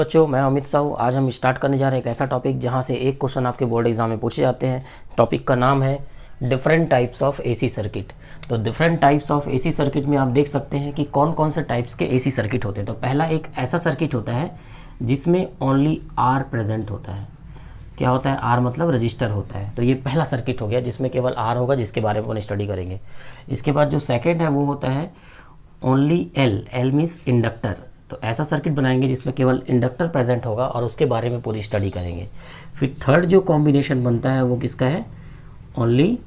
बच्चों, मैं अमित साहू। आज हम स्टार्ट करने जा रहे हैं एक ऐसा टॉपिक जहां से एक क्वेश्चन आपके बोर्ड एग्जाम में पूछे जाते हैं। टॉपिक का नाम है different types of AC circuit. तो different types of AC circuit में आप देख सकते हैं कि कौन कौन से टाइप्स के एसी सर्किट होते हैं। तो पहला एक ऐसा सर्किट होता है जिसमें ओनली आर प्रेजेंट होता है। क्या होता है? आर मतलब रजिस्टर होता है। तो ये पहला सर्किट हो गया जिसमें केवल आर होगा, जिसके बारे में अपन स्टडी करेंगे। इसके बाद जो सेकेंड है वो होता है only L. L means inductor. तो ऐसा सर्किट बनाएंगे जिसमें केवल इंडक्टर प्रेजेंट होगा और उसके बारे में पूरी स्टडी करेंगे। फिर थर्ड जो कॉम्बिनेशन बनता है वो किसका है? ओनली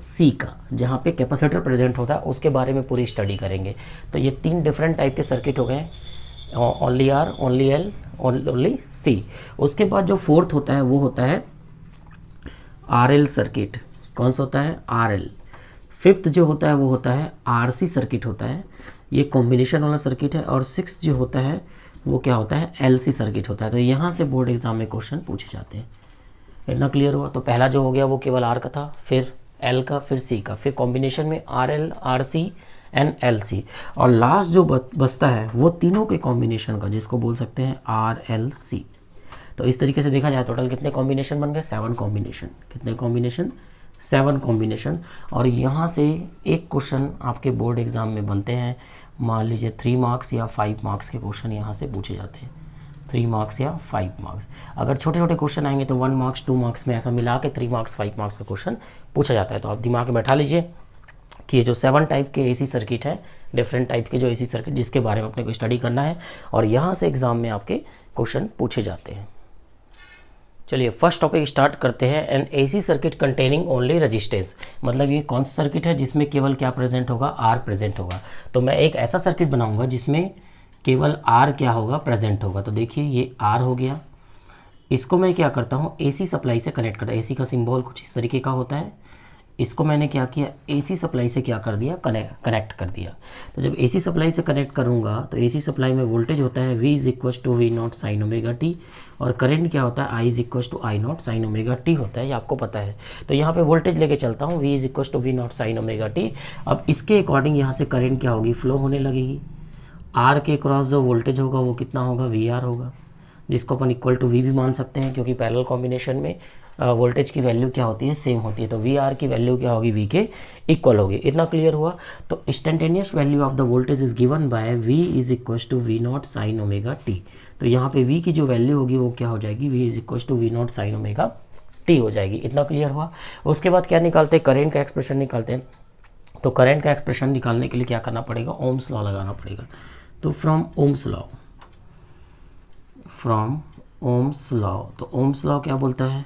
सी का, जहाँ पे कैपेसिटर प्रेजेंट होता है उसके बारे में पूरी स्टडी करेंगे। तो ये तीन डिफरेंट टाइप के सर्किट हो गए, only R, only L, only C. उसके बाद जो फोर्थ होता है वो होता है आर एल सर्किट। कौन सा होता है? R L. फिफ्थ जो होता है वो होता है आर सी सर्किट होता है, ये कॉम्बिनेशन वाला सर्किट है। और सिक्स जो होता है वो क्या होता है? एल सी सर्किट होता है। तो यहाँ से बोर्ड एग्जाम में क्वेश्चन पूछे जाते हैं। इतना क्लियर हुआ? तो पहला जो हो गया वो केवल आर का था, फिर एल का, फिर सी का, फिर कॉम्बिनेशन में R L, R C and L C. और लास्ट जो बचता है वो तीनों के कॉम्बिनेशन का, जिसको बोल सकते हैं आर एल सी। तो इस तरीके से देखा जाए टोटल कितने कॉम्बिनेशन बन गए? 7 कॉम्बिनेशन। कितने कॉम्बिनेशन? 7 कॉम्बिनेशन। और यहाँ से एक क्वेश्चन आपके बोर्ड एग्जाम में बनते हैं। मान लीजिए 3 मार्क्स या 5 मार्क्स के क्वेश्चन यहाँ से पूछे जाते हैं। 3 मार्क्स या 5 मार्क्स। अगर छोटे छोटे क्वेश्चन आएंगे तो 1 मार्क्स 2 मार्क्स में ऐसा मिला के 3 मार्क्स 5 मार्क्स का क्वेश्चन पूछा जाता है। तो आप दिमाग में बैठा लीजिए कि ये जो 7 टाइप के एसी सर्किट है, डिफरेंट टाइप के जो एसी सर्किट, जिसके बारे में अपने को स्टडी करना है और यहाँ से एग्जाम में आपके क्वेश्चन पूछे जाते हैं। चलिए फर्स्ट टॉपिक स्टार्ट करते हैं। N AC circuit containing only resistance. मतलब ये कौन सा सर्किट है जिसमें केवल क्या प्रेजेंट होगा? आर प्रेजेंट होगा। तो मैं एक ऐसा सर्किट बनाऊंगा जिसमें केवल आर क्या होगा? प्रेजेंट होगा। तो देखिए ये आर हो गया। इसको मैं क्या करता हूँ? एसी सप्लाई से कनेक्ट करता हूँ। एसी का सिंबल कुछ इस तरीके का होता है। इसको मैंने क्या किया? एसी सप्लाई से क्या कर दिया? कनेक्ट कर दिया। तो जब एसी सप्लाई से कनेक्ट करूंगा तो एसी सप्लाई में वोल्टेज होता है V is equal to V not sine omega T, और करंट क्या होता है? I is equal to I not sine omega T होता है, ये आपको पता है। तो यहाँ पे वोल्टेज लेके चलता हूँ, V is equal to V not sine omega T. अब इसके अकॉर्डिंग यहाँ से करंट क्या होगी? फ्लो होने लगेगी। आर के क्रॉस जो वोल्टेज होगा वो कितना होगा? VR होगा, जिसको अपन इक्वल टू V भी मान सकते हैं, क्योंकि पैरेलल कॉम्बिनेशन में वोल्टेज की वैल्यू क्या होती है? सेम होती है। तो वी आर की वैल्यू क्या होगी? वी के इक्वल होगी। इतना क्लियर हुआ? तो instantaneous value of the voltage is given by V is equal to V not sine omega T. तो यहाँ पे वी की जो वैल्यू होगी वो क्या हो जाएगी? V is equal to V not sine omega T हो जाएगी। इतना क्लियर हुआ? उसके बाद क्या निकालते हैं? करेंट का एक्सप्रेशन निकालते हैं। तो करेंट का एक्सप्रेशन निकालने के लिए क्या करना पड़ेगा? ओम्स लॉ लगाना पड़ेगा। तो फ्रॉम ओम्स लॉ, तो ओम्स लॉ क्या बोलता है?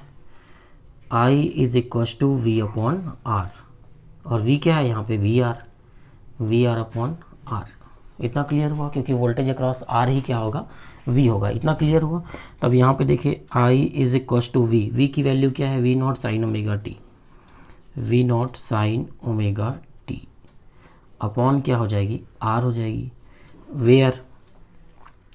I is equal to V upon R, और V क्या है यहाँ पे? V R upon R. इतना क्लियर हुआ? क्योंकि वोल्टेज अक्रॉस R ही क्या होगा? V होगा। इतना क्लियर हुआ? तब यहाँ पे देखिए I is equal to V की वैल्यू क्या है? V not sine omega T, V not sine omega T upon क्या हो जाएगी? R हो जाएगी। Where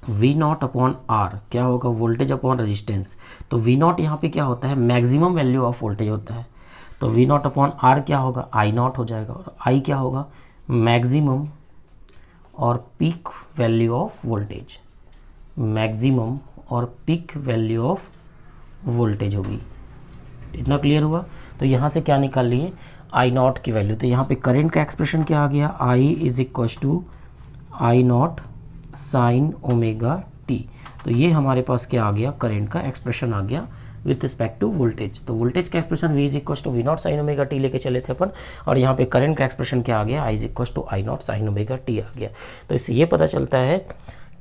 V not upon R क्या होगा? Voltage upon resistance. तो वी नॉट यहाँ पे क्या होता है? मैक्सिमम वैल्यू ऑफ वोल्टेज होता है। तो वी नॉट अपॉन आर क्या होगा? आई नॉट हो जाएगा। और आई क्या होगा? मैक्सिमम और peak value of voltage. Maximum और पीक वैल्यू ऑफ वोल्टेज होगी। इतना क्लियर हुआ? तो यहाँ से क्या निकाल लिए? आई नॉट की वैल्यू। तो यहाँ पे करंट का एक्सप्रेशन क्या आ गया? I is equal to I not sine omega T. तो ये हमारे पास क्या आ गया? करंट का एक्सप्रेशन आ गया विथ रिस्पेक्ट टू वोल्टेज। तो वोल्टेज का expression V is equal to V not sine omega T लेके चले थे अपन, और यहाँ पे करंट का एक्सप्रेशन क्या आ गया? I is equal to I not sine omega T आ गया। तो इससे ये पता चलता है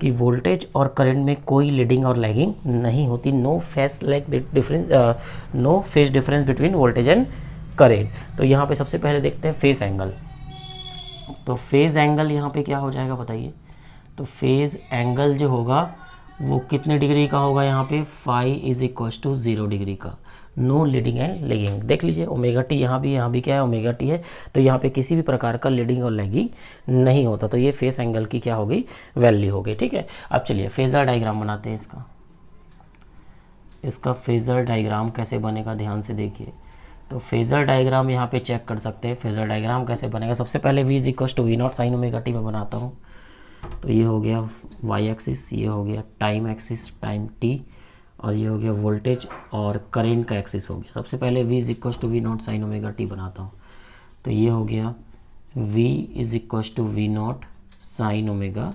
कि वोल्टेज और करंट में कोई लीडिंग और लैगिंग नहीं होती। No phase difference between voltage and current. तो यहाँ पे सबसे पहले देखते हैं फेज एंगल। तो फेज एंगल यहाँ पे क्या हो जाएगा बताइए? तो फेज एंगल जो होगा वो कितने डिग्री का होगा? यहाँ पे phi is equal to 0 degree का। No leading and lagging. देख लीजिए ओमेगा टी यहाँ भी क्या है? ओमेगा टी है। तो यहाँ पे किसी भी प्रकार का लीडिंग और लैगिंग नहीं होता। तो ये फेज एंगल की क्या हो गई? वैल्यू हो गई। ठीक है, अब चलिए फेजर डायग्राम बनाते हैं इसका फेजर डायग्राम कैसे बनेगा ध्यान से देखिए। तो फेजर डायग्राम यहाँ पे चेक कर सकते हैं। फेजर डायग्राम कैसे बनेगा? सबसे पहले V is equal to V not sine omega T में बनाता हूँ। तो ये हो गया वाई एक्सिस, ये हो गया टाइम एक्सिस, टाइम टी, और ये हो गया वोल्टेज और करेंट का एक्सिस हो गया। सबसे पहले v is equal to V not sine omega T बनाता हूँ। तो ये हो गया v is equal to V not sine omega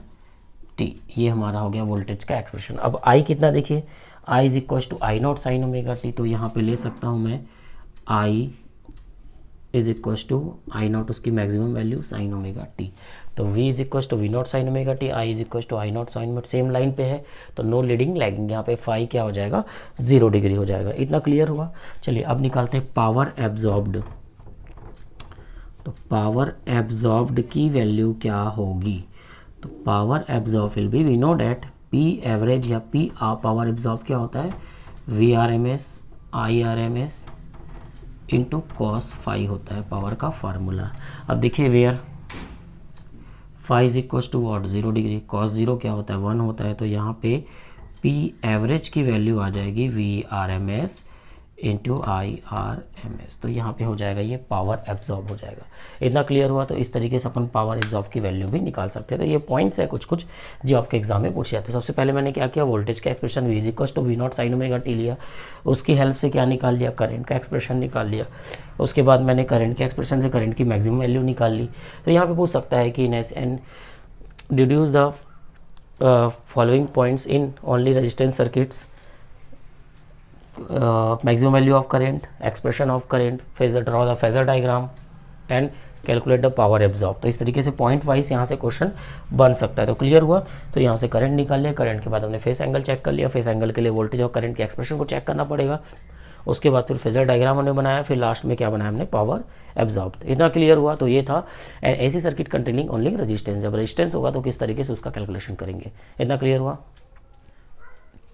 T, ये हमारा हो गया वोल्टेज का एक्सप्रेशन। अब I कितना देखिए, I is equal to I not sine omega T, तो यहाँ पे ले सकता हूँ मैं I is equal to I naught, उसकी maximum value sine omega T. तो v is equal to V not sine omega T, I is equal to I not sine, but same line पे है तो नो लीडिंग लैगिंग, यहाँ पे phi क्या हो जाएगा 0 डिग्री हो जाएगा। इतना क्लियर हुआ। चलिए अब निकालते हैं पावर एब्जॉर्ब्ड। तो पावर एब्जॉर्ब्ड की वैल्यू क्या होगी, तो power absorb will be, we know that P average या P पावर एब्जॉर्ब क्या होता है, VRMS IRMS into cos phi होता है पावर का फार्मूला। अब देखिए where phi is equal to what 0 degree, cos 0 क्या होता है 1 होता है, तो यहाँ पे P एवरेज की वैल्यू आ जाएगी VRMS इंटू IRMS, तो यहाँ पे हो जाएगा ये पावर एब्जॉर्ब हो जाएगा। इतना क्लियर हुआ। तो इस तरीके से अपन पावर एब्जॉर्ब की वैल्यू भी निकाल सकते हैं। तो ये पॉइंट्स है कुछ कुछ जो आपके एग्जाम में पूछे जाते हैं। सबसे पहले मैंने क्या किया, वोल्टेज का expression v is equal to V not sine omega T लिया, उसकी हेल्प से क्या निकाल लिया, करंट का एक्सप्रेशन निकाल लिया। उसके बाद मैंने करंट के एक्सप्रेशन से करंट की मैक्सिमम वैल्यू निकाल ली। तो यहाँ पर पूछ सकता है कि and deduce the following points in only resistance circuits, maximum value of current, expression of current, phasor, draw the phasor diagram and calculate the power absorb. तो इस तरीके से पॉइंट वाइज यहाँ से क्वेश्चन बन सकता है। तो क्लियर हुआ। तो यहाँ से करंट निकाल लिया, करंट के बाद हमने फेस एंगल चेक कर लिया, फेस एंगल के लिए वोल्टेज और करंट के एक्सप्रेशन को चेक करना पड़ेगा। उसके बाद फिर फेजर डायग्राम हमने बनाया, फिर लास्ट में क्या बनाया हमने, पावर एब्जॉर्ब। इतना क्लियर हुआ। तो ये था ऐसी सर्किट कंटेनिंग ओनली रेजिस्टेंस। जब रेजिस्टेंस होगा तो किस तरीके से उसका कैलकुलेशन करेंगे। इतना क्लियर हुआ।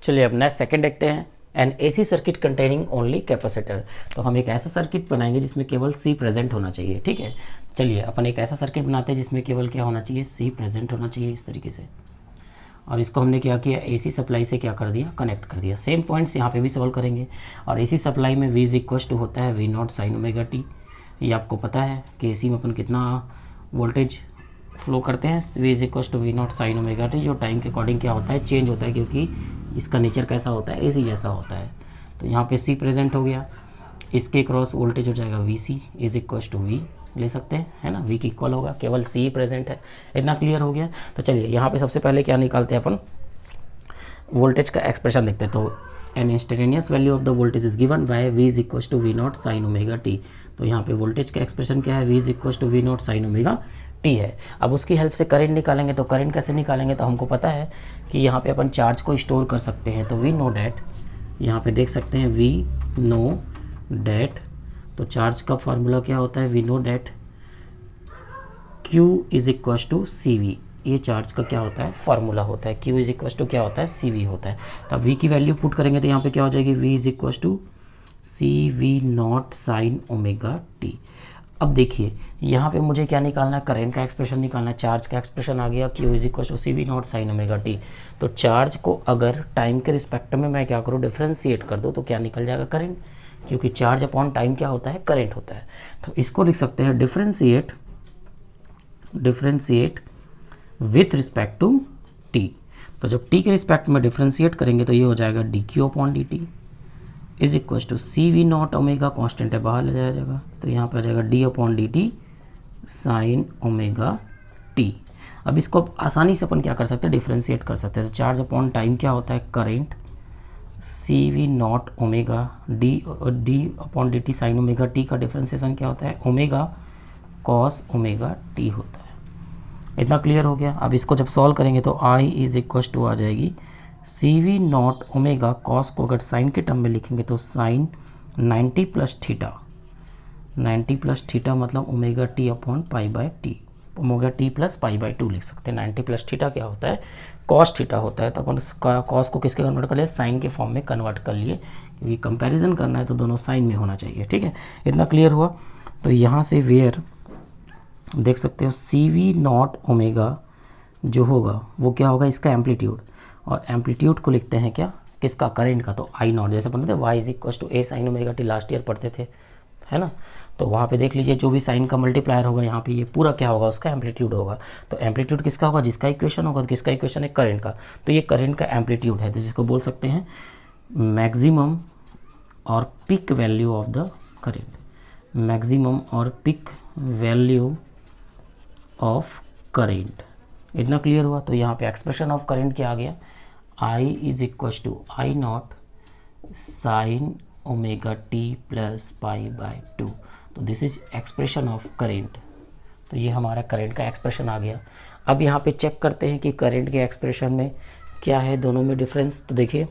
चलिए अब नेक्स्ट सेकेंड देखते हैं, N AC circuit containing only capacitor. तो हम एक ऐसा सर्किट बनाएंगे जिसमें केवल C प्रेजेंट होना चाहिए। ठीक है, चलिए अपन एक ऐसा सर्किट बनाते हैं जिसमें केवल क्या होना चाहिए, C प्रेजेंट होना चाहिए इस तरीके से। और इसको हमने क्या किया, AC सप्लाई से क्या कर दिया, कनेक्ट कर दिया। सेम पॉइंट्स यहाँ पे भी सॉल्व करेंगे। और AC सप्लाई में V इज इक्वल टू होता है V not sine omega T. ये आपको पता है कि AC में अपन कितना वोल्टेज फ्लो करते हैं, V is equal to V not sine omega T, जो टाइम के अकॉर्डिंग क्या होता है, चेंज होता है, क्योंकि इसका नेचर कैसा होता है, AC जैसा होता है। तो यहाँ पे C प्रेजेंट हो गया, इसके क्रॉस वोल्टेज हो जाएगा VC is equal to V ले सकते हैं, है ना, V की इक्वल होगा, केवल C प्रेजेंट है। इतना क्लियर हो गया। तो चलिए यहाँ पे सबसे पहले क्या निकालते हैं अपन, वोल्टेज का एक्सप्रेशन देखते हैं। तो an instantaneous value of the voltage is given by V is equal to V not sine omega T. तो यहाँ पे वोल्टेज का एक्सप्रेशन क्या है, V is equal to V not sine omega T है। अब उसकी हेल्प से करंट निकालेंगे। तो करंट कैसे निकालेंगे, तो हमको पता है कि यहाँ पे अपन चार्ज को स्टोर कर सकते हैं। तो वी नो डैट, यहाँ पे देख सकते हैं वी नो डैट, तो चार्ज का फार्मूला क्या होता है, we know that Q is equal to C V. ये चार्ज का क्या होता है, फार्मूला होता है। Q इज इक्वल टू क्या होता है, सी वी होता है। तो V की वैल्यू पुट करेंगे तो यहाँ पे क्या हो जाएगी, V is equal to C V not sine omega T. अब देखिए यहाँ पे मुझे क्या निकालना है, करंट का एक्सप्रेशन निकालना है। चार्ज का एक्सप्रेशन आ गया, Q is equal to C V not sine omega T. तो चार्ज को अगर टाइम के रिस्पेक्ट में मैं क्या करूँ, डिफ्रेंशिएट कर दूँ, तो क्या निकल जाएगा, करंट, क्योंकि चार्ज अपॉन टाइम क्या होता है, करंट होता है। तो इसको लिख सकते हैं differentiate with respect to T. तो जब टी के रिस्पेक्ट में डिफ्रेंशिएट करेंगे तो ये हो जाएगा D Q upon D T is equal to C V not omega, constant है बाहर ले जाया जाएगा, तो यहाँ पे आ जाएगा D upon D T sine omega T. अब इसको आसानी से अपन क्या कर सकते हैं, डिफ्रेंशिएट कर सकते हैं। तो चार्ज अपॉन टाइम क्या होता है, current, C V not omega D upon D T sine omega T का डिफ्रेंशिएशन क्या होता है, ओमेगा कॉस ओमेगा टी होता है। इतना क्लियर हो गया। अब इसको जब सॉल्व करेंगे तो आई इज इक्वल टू आ जाएगी C V not omega, cos को अगर साइन के टर्म में लिखेंगे तो sine 90 plus theta, 90 plus theta मतलब omega T upon pi by T, omega T plus pi by 2 लिख सकते हैं। 90 प्लस थीटा क्या होता है, कॉस थीटा होता है। तो अपन कॉस को किसके कन्वर्ट कर लिए, साइन के फॉर्म में कन्वर्ट कर लिए, क्योंकि कंपैरिजन करना है तो दोनों साइन में होना चाहिए। ठीक है, इतना क्लियर हुआ। तो यहाँ से वेयर देख सकते हो सी वी नॉट ओमेगा जो होगा वो क्या होगा, इसका एम्पलीट्यूड, और एम्पलीट्यूड को लिखते हैं क्या, किसका, करंट का। तो आई नॉट, जैसे पढ़ते थे Y is equal to A sine omega T, last year पढ़ते थे, है ना। तो वहाँ पे देख लीजिए जो भी साइन का मल्टीप्लायर होगा यहाँ पे ये पूरा क्या होगा, उसका एम्पलीट्यूड होगा। तो एम्पलीट्यूड किसका होगा, जिसका इक्वेशन होगा। तो किसका इक्वेशन है, करंट का। तो ये करंट का एम्पलीट्यूड है, तो जिसको बोल सकते हैं मैक्सिमम और peak value of the current, maximum और पिक वैल्यू ऑफ करंट। इतना क्लियर हुआ। तो यहाँ पे एक्सप्रेशन ऑफ करंट क्या आ गया, I is equal to I not sine omega T plus pi by 2। तो this is expression of current. तो ये हमारा करंट का एक्सप्रेशन आ गया। अब यहाँ पे चेक करते हैं कि करंट के एक्सप्रेशन में क्या है दोनों में डिफरेंस। तो देखिए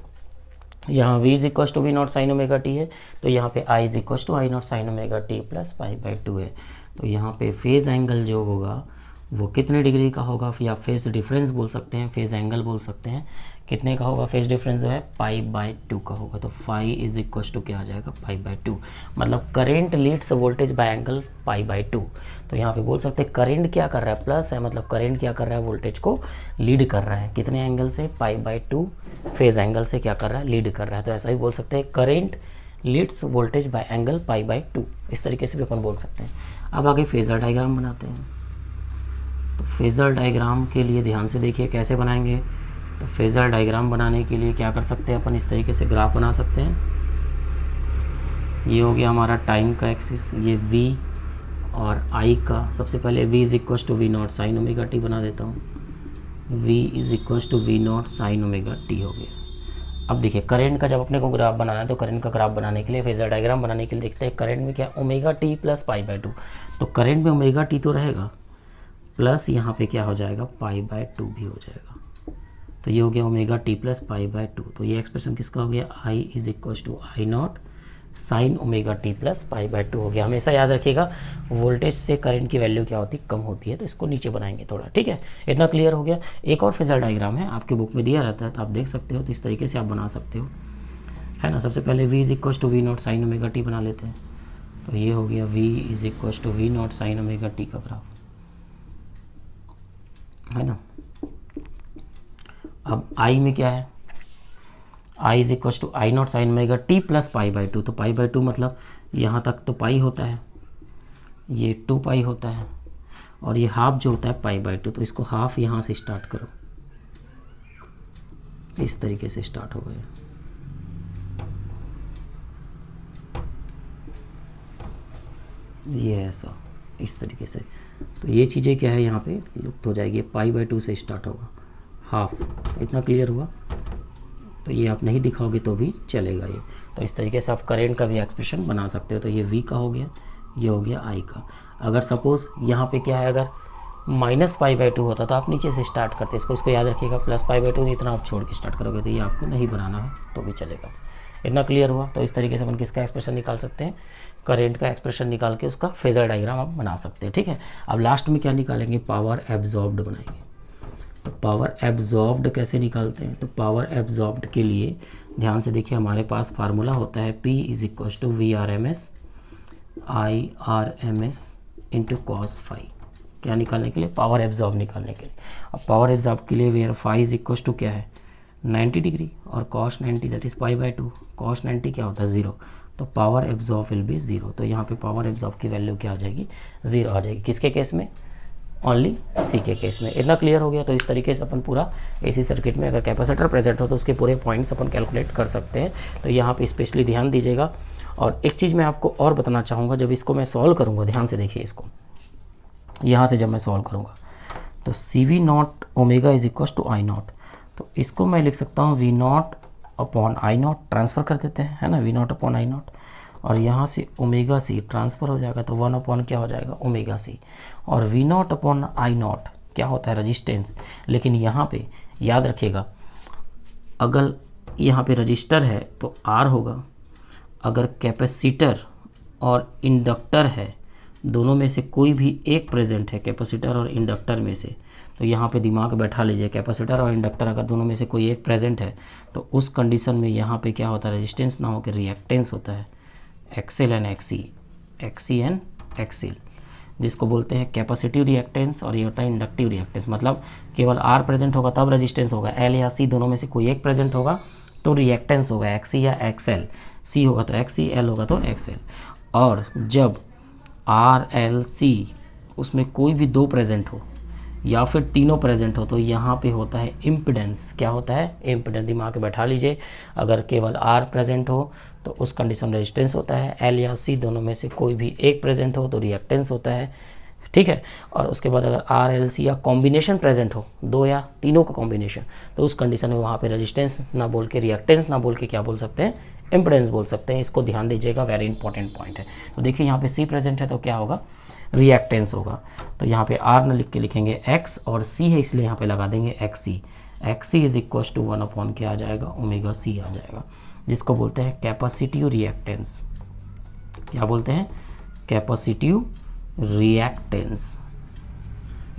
यहाँ v is equal to V not sine omega T है, तो यहाँ पे I is equal to I not sine omega T plus pi by 2 है। तो यहाँ पे फेज़ एंगल जो होगा वो कितने डिग्री का होगा, या फेज़ डिफरेंस बोल सकते हैं, फेज़ एंगल बोल सकते हैं। कितने का होगा फेज़ डिफरेंस जो है, पाई बाई 2 का होगा। तो फाई इज इक्वल टू क्या आ जाएगा, पाई बाई 2। मतलब current leads voltage by angle pi by 2। तो यहाँ पे बोल सकते हैं करेंट क्या कर रहा है, प्लस है, मतलब करेंट क्या कर रहा है, वोल्टेज को लीड कर रहा है। कितने एंगल से, पाई बाई 2 फेज़ एंगल से क्या कर रहा है, लीड कर रहा है। तो ऐसा ही बोल सकते हैं current leads voltage by angle pi by 2। इस तरीके से भी अपन बोल सकते हैं। अब आगे फेज़र डायग्राम बनाते हैं। तो फेज़र डायग्राम के लिए ध्यान से देखिए कैसे बनाएंगे। तो फेज़र डायग्राम बनाने के लिए क्या कर सकते हैं अपन, इस तरीके से ग्राफ बना सकते हैं। ये हो गया हमारा टाइम का एक्सिस, ये v और I का। सबसे पहले v is equal to V not sine omega T बना देता हूँ। v is equal to V not sine omega T हो गया। अब देखिए करंट का जब अपने को ग्राफ बनाना है, तो करंट का ग्राफ बनाने के लिए, फेज़र डायग्राम बनाने के लिए देखते हैं करंट में क्या, omega T plus pi by 2। तो करंट में ओमेगा टी तो रहेगा, प्लस यहाँ पे क्या हो जाएगा, पाई बाय 2 भी हो जाएगा। तो ये हो गया omega T plus pi by 2। तो ये एक्सप्रेशन किसका हो गया, I is equal to I not sine omega T plus pi by 2 हो गया। हमेशा याद रखिएगा वोल्टेज से करंट की वैल्यू क्या होती है, कम होती है। तो इसको नीचे बनाएंगे थोड़ा, ठीक है। इतना क्लियर हो गया। एक और फेज़र डायग्राम है, आपके बुक में दिया रहता है, तो आप देख सकते हो। तो इस तरीके से आप बना सकते हो, है ना। सबसे पहले v is equal to V not sine omega T बना लेते हैं। तो ये हो गया v is equal to V not sine omega T का ग्राफ, है ना। अब I में क्या है, I is equal to I not sine omega T plus pi by 2। तो पाई बाई 2 मतलब यहाँ तक तो पाई होता है, ये 2 पाई होता है, और ये हाफ जो होता है पाई बाई 2। तो इसको हाफ यहाँ से स्टार्ट करो, इस तरीके से स्टार्ट हो गया। ये ऐसा इस तरीके से। तो ये चीज़ें क्या है यहाँ पे लुप्त हो जाएगी। पाई बाई 2 से स्टार्ट होगा, हाफ। इतना क्लियर हुआ। तो ये आप नहीं दिखाओगे तो भी चलेगा ये। तो इस तरीके से आप करंट का भी एक्सप्रेशन बना सकते हो। तो ये v का हो गया, ये हो गया I का। अगर सपोज़ यहाँ पे क्या है, अगर माइनस पाई बाई 2 होता तो आप नीचे से स्टार्ट करते। इसको याद रखिएगा, प्लस पाई बाई 2 इतना आप छोड़ के स्टार्ट करोगे, तो ये आपको नहीं बनाना है तो भी चलेगा। इतना क्लियर हुआ। तो इस तरीके से अपन किसका एक्सप्रेशन निकाल सकते हैं, करंट का एक्सप्रेशन निकाल के उसका फेज़र डायग्राम आप बना सकते हैं, ठीक है। अब लास्ट में क्या निकालेंगे, पावर एब्जॉर्ब्ड बनाएंगे। तो पावर एब्जॉर्ब्ड कैसे निकालते हैं, तो पावर एब्जॉर्ब्ड के लिए ध्यान से देखिए, हमारे पास फार्मूला होता है P is equal to V R M S I R M S into cos phi. क्या निकालने के लिए, पावर एब्जॉर्ब निकालने के लिए। अब पावर एब्जॉर्ब के लिए where phi is equal to क्या है, 90 डिग्री, और cos 90 that is pi by 2। Cos 90 क्या होता है, 0। तो पावर एब्जॉर्ब विल बी 0। तो यहाँ पे पावर एब्जॉर्ब की वैल्यू क्या आ जाएगी, 0 आ जाएगी। किसके केस में, ओनली सी के केस में। इतना क्लियर हो गया। तो इस तरीके से अपन पूरा एसी सर्किट में अगर कैपेसिटर प्रेजेंट हो तो उसके पूरे पॉइंट्स अपन कैलकुलेट कर सकते हैं। तो यहाँ पे स्पेशली ध्यान दीजिएगा। और एक चीज़ मैं आपको और बताना चाहूँगा, जब इसको मैं सॉल्व करूँगा, ध्यान से देखिए इसको, यहाँ से जब मैं सॉल्व करूँगा तो C V not omega is equal to I naught. तो इसको मैं लिख सकता हूँ V not upon I naught, transfer कर देते हैं, है ना, V not upon I naught. और यहाँ से ओमेगा सी ट्रांसफ़र हो जाएगा, तो 1 अपॉन क्या हो जाएगा, ओमेगा सी। और V not upon I naught क्या होता है, रजिस्टेंस। लेकिन यहाँ पे याद रखिएगा, अगर यहाँ पे रजिस्टर है तो आर होगा, अगर कैपेसिटर और इंडक्टर है, दोनों में से कोई भी एक प्रेजेंट है, कैपेसिटर और इंडक्टर में से, तो यहाँ पे दिमाग बैठा लीजिए, कैपेसिटर और इंडक्टर अगर दोनों में से कोई एक प्रेजेंट है तो उस कंडीशन में यहाँ पे क्या होता है, रेजिस्टेंस ना होकर रिएक्टेंस होता है, X L and X C, X C and X L, जिसको बोलते हैं कैपेसिटिव रिएक्टेंस, और ये होता है इंडक्टिव रिएक्टेंस। मतलब केवल आर प्रेजेंट होगा तब रेजिस्टेंस होगा, एल या सी दोनों में से कोई एक प्रेजेंट होगा तो रिएक्टेंस होगा, एक्सी या एक्सएल। सी होगा तो एक्सी, एल होगा तो एक्सएल। और जब आर एल सी उसमें कोई भी दो प्रेजेंट हो या फिर तीनों प्रेजेंट हो तो यहाँ पे होता है इम्पिडेंस। क्या होता है? इम्पिडेंस। दिमाग में बैठा लीजिए, अगर केवल आर प्रेजेंट हो तो उस कंडीशन में रेजिस्टेंस होता है, एल या सी दोनों में से कोई भी एक प्रेजेंट हो तो रिएक्टेंस होता है, ठीक है। और उसके बाद अगर आर एल सी या कॉम्बिनेशन प्रेजेंट हो, दो या तीनों का कॉम्बिनेशन, तो उस कंडीशन में वहाँ पे रेजिस्टेंस ना बोल के, रिएक्टेंस ना बोल के क्या बोल सकते हैं? इम्पिडेंस बोल सकते हैं। इसको ध्यान दीजिएगा, वेरी इंपॉर्टेंट पॉइंट है। तो देखिए यहाँ पे सी प्रेजेंट है तो क्या होगा? रिएक्टेंस होगा। तो यहाँ पे आर न लिख के लिखेंगे एक्स, और सी है इसलिए यहाँ पे लगा देंगे X C. X C is equal to 1 क्या आ जाएगा? ओमेगा सी आ जाएगा, जिसको बोलते हैं कैपेसिटिव रिएक्टेंस। क्या बोलते हैं? Capacitive reactance.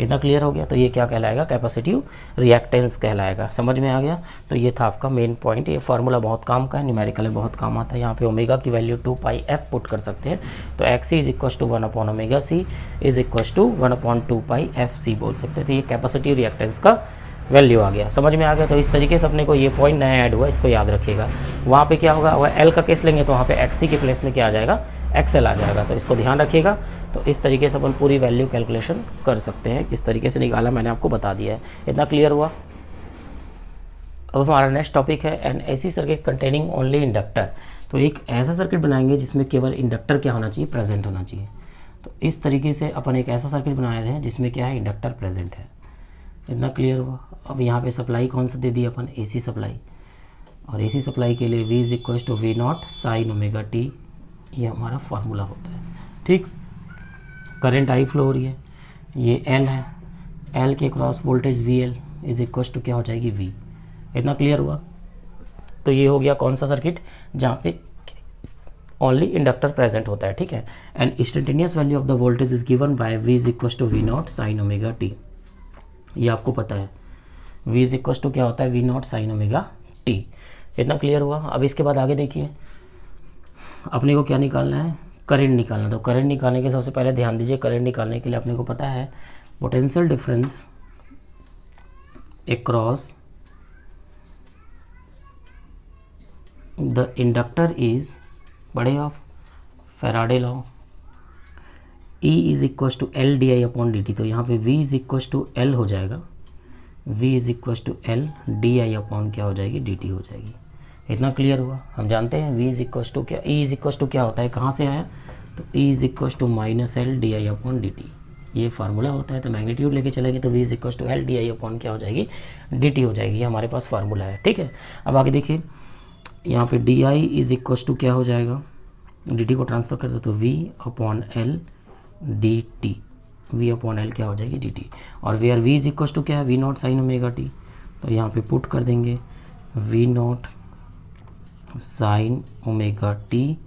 इतना क्लियर हो गया? तो ये क्या कहलाएगा? कैपेसिटिव रिएक्टेंस कहलाएगा। समझ में आ गया? तो ये था आपका मेन पॉइंट। ये फार्मूला बहुत काम का है, न्यूमेरिकल में बहुत काम आता है। यहाँ पे ओमेगा की वैल्यू 2πf पुट कर सकते हैं, तो X C is equal to 1/ओमेगा C is equal to 1/2πfc बोल सकते हैं। तो ये कैपेसिटिव रिएक्टेंस का वैल्यू आ गया। समझ में आ गया? तो इस तरीके से अपने को ये पॉइंट नया ऐड हुआ, इसको याद रखिएगा। वहाँ पे क्या होगा? अगर एल का केस लेंगे तो वहाँ पे एक्स सी के प्लेस में क्या आ जाएगा? एक्सएल आ जाएगा। तो इसको ध्यान रखिएगा। तो इस तरीके से अपन पूरी वैल्यू कैलकुलेशन कर सकते हैं। किस तरीके से निकाला मैंने आपको बता दिया है। इतना क्लियर हुआ? अब हमारा नेक्स्ट टॉपिक है N AC circuit containing only inductor. तो एक ऐसा सर्किट बनाएंगे जिसमें केवल इंडक्टर क्या होना चाहिए? प्रेजेंट होना चाहिए। तो इस तरीके से अपन एक ऐसा सर्किट बनाए हैं जिसमें क्या है? इंडक्टर प्रेजेंट है। इतना क्लियर हुआ? अब यहाँ पे सप्लाई कौन सा दे दी अपन? AC supply. और एसी सप्लाई के लिए V is equal to V naught sine omega T, ये हमारा फार्मूला होता है, ठीक। करंट आई फ्लो हो रही है, ये L है, L के cross voltage VL is equal to क्या हो जाएगी? V। इतना क्लियर हुआ? तो ये हो गया कौन सा सर्किट? जहाँ पे ओनली इंडक्टर प्रेजेंट होता है, ठीक है। And instantaneous value of the voltage is given by V is equal to V naught sine omega T. ये आपको पता है, V इज इक्वल टू क्या होता है? V naught sine omega T. इतना क्लियर हुआ? अब इसके बाद आगे देखिए, अपने को क्या निकालना है? करंट निकालना। तो करंट निकालने के सबसे पहले ध्यान दीजिए, करंट निकालने के लिए अपने को पता है potential difference across the inductor is बड़े of Faraday law, E is equal to L D I upon D T. तो यहाँ पे V is equal to L हो जाएगा, V is equal to L D I upon क्या हो जाएगी? D T हो जाएगी। इतना क्लियर हुआ? हम जानते हैं V इज इक्वल टू क्या, E इज इक्वल टू क्या होता है? कहाँ से आया? तो E is equal to minus L D I upon D T, ये फार्मूला होता है। तो मैग्नीट्यूड लेके चलेंगे तो V is equal to L D I upon क्या हो जाएगी? डी टी हो जाएगी। ये हमारे पास फार्मूला है, ठीक है। अब आगे देखिए, यहाँ पे D I is equal to क्या हो जाएगा? डी टी को ट्रांसफर कर दो तो V upon L D T, V upon L क्या हो जाएगी? D T. और where V is equal to क्या है? V naught sine omega T. तो यहाँ पे पुट कर देंगे V naught sine omega T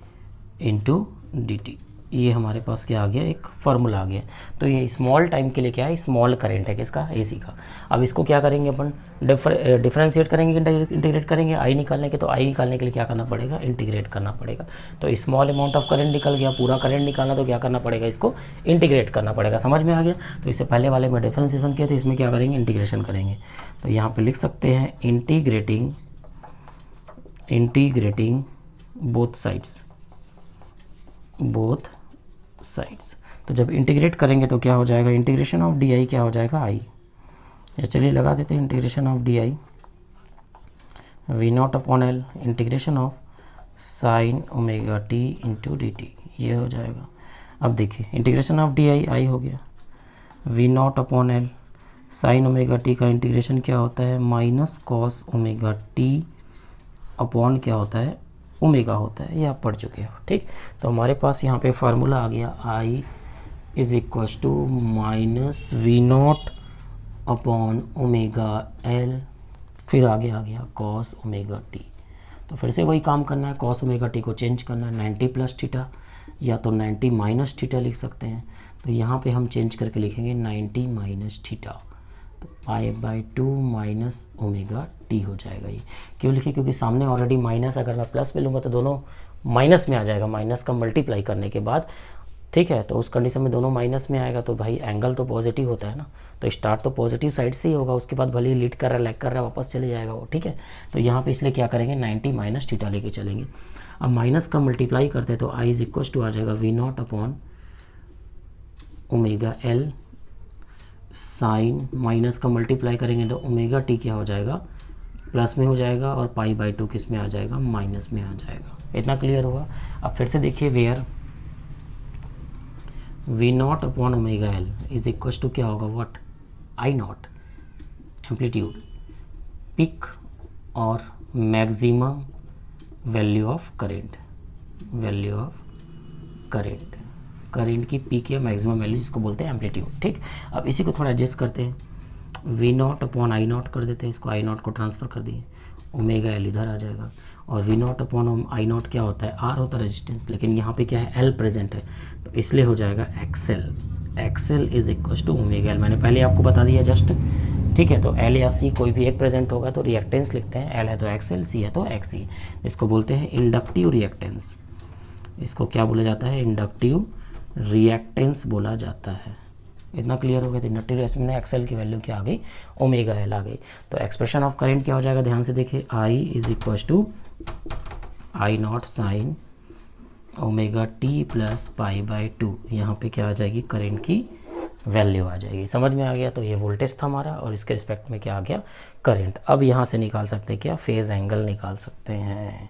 into D T. ये हमारे पास क्या आ गया? एक फार्मूला आ गया। तो ये स्मॉल टाइम के लिए क्या है? स्मॉल करंट है, किसका? एसी का। अब इसको क्या करेंगे अपन? डिफरेंशिएट करेंगे, इंटीग्रेट करेंगे। आई निकालने के, तो आई निकालने के लिए क्या करना पड़ेगा? इंटीग्रेट करना पड़ेगा। तो स्मॉल अमाउंट ऑफ करंट निकल गया, पूरा करंट निकालना तो क्या करना पड़ेगा? इसको इंटीग्रेट करना पड़ेगा। समझ में आ गया? तो इससे पहले वाले में डिफरेंशिएशन किया, तो इसमें क्या करेंगे? इंटीग्रेशन करेंगे। तो यहाँ पर लिख सकते हैं इंटीग्रेटिंग बोथ साइड्स। तो जब इंटीग्रेट करेंगे तो क्या हो जाएगा? इंटीग्रेशन ऑफ डी आई क्या हो जाएगा? आई। या चलिए लगा देते हैं integration of D I V not upon L integration of sine omega T into D T, ये हो जाएगा। अब देखिए, integration of D I I हो गया, V not upon L sine omega T का इंटीग्रेशन क्या होता है? Minus cos omega T upon क्या होता है? ओमेगा होता है। ये आप पढ़ चुके हो, ठीक। तो हमारे पास यहाँ पे फार्मूला आ गया, I is equal to minus V not upon omega L, फिर आगे आ गया कॉस ओमेगा टी। तो फिर से वही काम करना है, कॉस ओमेगा टी को चेंज करना है 90 प्लस थीटा, या तो 90 माइनस थीटा लिख सकते हैं। तो यहाँ पे हम चेंज करके लिखेंगे 90 माइनस थीटा, तो π/2 माइनस ओमेगा टी हो जाएगा। ये क्यों लिखे? क्योंकि सामने ऑलरेडी माइनस, अगर मैं प्लस पे लूँगा तो दोनों माइनस में आ जाएगा। माइनस का मल्टीप्लाई करने के बाद ठीक है। तो उस कंडीशन में दोनों माइनस में आएगा तो भाई एंगल तो पॉजिटिव होता है ना, तो स्टार्ट तो पॉजिटिव साइड से ही होगा, उसके बाद भले ही लीड कर रहा है लैग कर रहा है वापस चले जाएगा वो, ठीक है। तो यहाँ पे इसलिए क्या करेंगे 90 माइनस थीटा लेके चलेंगे। अब माइनस का मल्टीप्लाई करते हैं तो आई इज इक्वल टू आ जाएगा V not upon omega L sine, minus का मल्टीप्लाई करेंगे तो ओमेगा टी क्या हो जाएगा प्लस में हो जाएगा और पाई बाई 2 किस में आ जाएगा माइनस में आ जाएगा। इतना क्लियर हुआ। अब फिर से देखिए where V not upon omega L is equal to क्या होगा what I naught amplitude peak और maximum value of current, value of current, current की पीक या मैक्सिमम वैल्यू जिसको बोलते हैं एम्पलीट्यूड, ठीक। अब इसी को थोड़ा एडजस्ट करते हैं, V not upon I naught कर देते हैं, इसको आई नॉट को ट्रांसफ़र कर दिए, ओमेगा एल इधर आ जाएगा और V not upon I naught क्या होता है आर होता है रेजिस्टेंस, लेकिन यहाँ पे क्या है एल प्रेजेंट है तो इसलिए हो जाएगा X L, X L is equal to omega L, मैंने पहले आपको बता दिया जस्ट, ठीक है। तो एल या सी कोई भी एक प्रेजेंट होगा तो रिएक्टेंस लिखते हैं, एल है तो एक्सएल, सी है तो एक्ससी, इसको बोलते हैं इंडक्टिव रिएक्टेंस, इसको क्या बोला जाता है इंडक्टिव रिएक्टेंस बोला जाता है। इतना क्लियर हो गया। तो इंडक्टिव रिएक्टेंस में एक्सएल की वैल्यू क्या आ गई ओमेगा एल आ गई। तो एक्सप्रेशन ऑफ करंट क्या हो जाएगा ध्यान से देखिए, I is equal to I not sine omega T plus pi by 2, यहाँ पे क्या आ जाएगी करंट की वैल्यू आ जाएगी। समझ में आ गया। तो ये वोल्टेज था हमारा और इसके रिस्पेक्ट में क्या आ गया करंट। अब यहाँ से निकाल सकते हैं क्या फेज़ एंगल निकाल सकते हैं।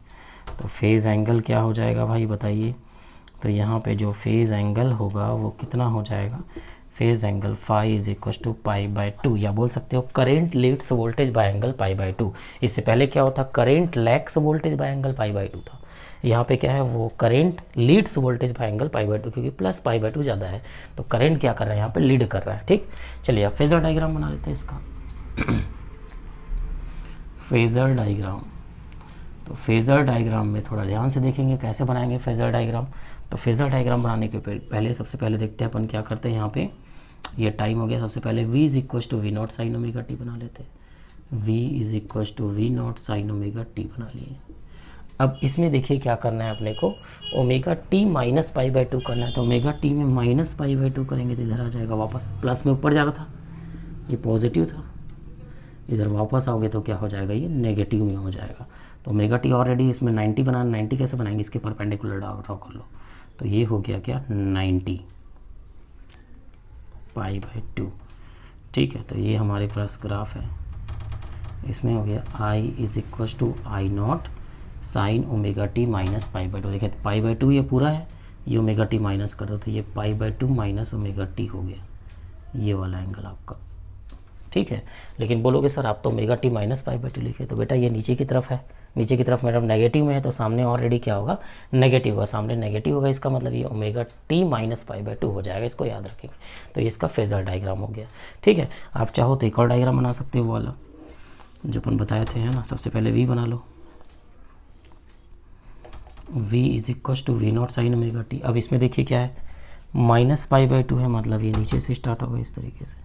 तो फेज़ एंगल क्या हो जाएगा भाई बताइए। तो यहाँ पे जो फेज़ एंगल होगा वो कितना हो जाएगा, phase angle phi is equal to pi by 2, या बोल सकते हो current leads voltage by angle pi by 2। इससे पहले क्या होता current lags voltage by angle pi by 2 था, यहाँ पे क्या है वो current leads voltage by angle pi by 2, क्योंकि प्लस पाई बाई 2 ज़्यादा है तो करेंट क्या कर रहा है यहाँ पे लीड कर रहा है, ठीक। चलिए अब फेजर डायग्राम बना लेते हैं इसका। फेजर डायग्राम, तो फेज़र डायग्राम में थोड़ा ध्यान से देखेंगे कैसे बनाएंगे फेज़र डायग्राम। तो फेज़र डायग्राम बनाने के पहले सबसे पहले देखते हैं अपन क्या करते हैं। यहाँ पे ये टाइम हो गया, सबसे पहले v is equal to V not sine omega T बना लेते हैं, v is equal to V not sine omega T बना लिए। अब इसमें देखिए क्या करना है अपने को, omega T minus pi by 2 करना है। तो ओमेगा टी में माइनस पाई बाई 2 करेंगे तो इधर आ जाएगा वापस, प्लस में ऊपर जा रहा था ये पॉजिटिव था, इधर वापस आओगे तो क्या हो जाएगा ये नेगेटिव में हो जाएगा। तो ओमेगा टी ऑलरेडी इसमें 90 बनाना, 90 कैसे बनाएंगे इसके परपेंडिकुलर ड्रॉ कर लो। तो ये हो गया क्या 90 पाई बाई 2, ठीक है। तो ये हमारे पास ग्राफ है, इसमें हो गया I is equal to I not sine omega T minus pi by 2। देखिए पाई बाई 2 ये पूरा है, ये ओमेगा टी माइनस कर दो तो ये पाई बाई 2 माइनस ओमेगा टी हो गया, ये वाला एंगल आपका, ठीक है। लेकिन बोलोगे सर आप तो omega T minus pi by 2 लिखे, तो बेटा ये नीचे की तरफ है, नीचे की तरफ मैडम नेगेटिव में है तो सामने ऑलरेडी क्या होगा नेगेटिव होगा, सामने नेगेटिव होगा, इसका मतलब ये omega T minus pi by 2 हो जाएगा, इसको याद रखेंगे। तो ये इसका फेजर डायग्राम हो गया, ठीक है। आप चाहो तो एक और डायग्राम बना सकते हो वो वाला जो अपन बताए थे, है ना। सबसे पहले वी बना लो, v is equal to V not sine omega T. अब इसमें देखिए क्या है माइनस पाई बाई 2 है, मतलब ये नीचे से स्टार्ट होगा इस तरीके से,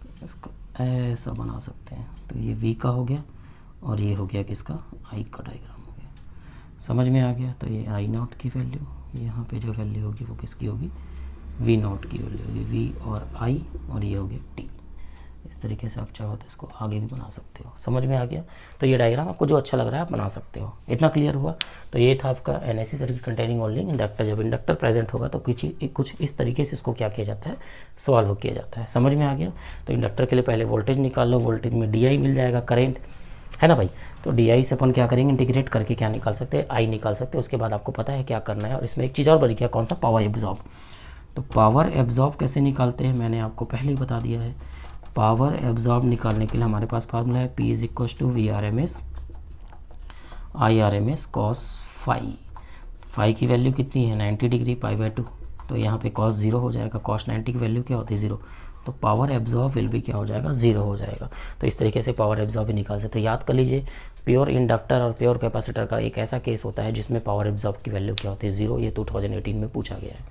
तो इसको ऐसा बना सकते हैं। तो ये v का हो गया और ये हो गया किसका i का डायग्राम हो गया, समझ में आ गया। तो ये आई नॉट की वैल्यू, यहाँ पे जो वैल्यू होगी वो किसकी होगी वी नॉट की वैल्यू होगी, v और i, और ये हो गया t। इस तरीके से आप चाहो तो इसको आगे भी बना सकते हो, समझ में आ गया। तो ये डायग्राम आपको जो अच्छा लग रहा है आप बना सकते हो। इतना क्लियर हुआ। तो ये था आपका NAC circuit containing only inductor. जब इंडक्टर प्रेजेंट होगा तो कुछ इस तरीके से इसको क्या किया जाता है सॉल्व किया जाता है, समझ में आ गया। तो इंडक्टर के लिए पहले वोल्टेज निकाल लो, वोल्टेज में डी मिल जाएगा करेंट, है ना भाई। तो डी से अपन क्या करेंगे इंटीग्रेट करके क्या निकाल सकते हैं आई निकाल सकते हैं। उसके बाद आपको पता है क्या करना है। और इसमें एक चीज़ और बच गया, कौन सा पावर एब्जॉर्ब। तो पावर एब्जॉर्ब कैसे निकालते हैं मैंने आपको पहले ही बता दिया है। पावर एब्जॉर्ब निकालने के लिए हमारे पास फार्मूला है P is equal to V R M S I R M S cos phi. Phi की वैल्यू कितनी है 90 डिग्री पाई बाई 2, तो यहाँ पे कॉस 0 हो जाएगा। कॉस 90 की वैल्यू क्या होती है 0, तो पावर एब्जॉर्ब विल भी क्या हो जाएगा 0 हो जाएगा। तो इस तरीके से पावर एब्जॉर्ब भी निकाल सकते हैं। याद कर लीजिए प्योर इंडक्टर और प्योर कैपेसिटर का एक ऐसा केस होता है जिसमें पावर एब्जॉर्ब की वैल्यू क्या होती है 0। ये 2018 में पूछा गया है,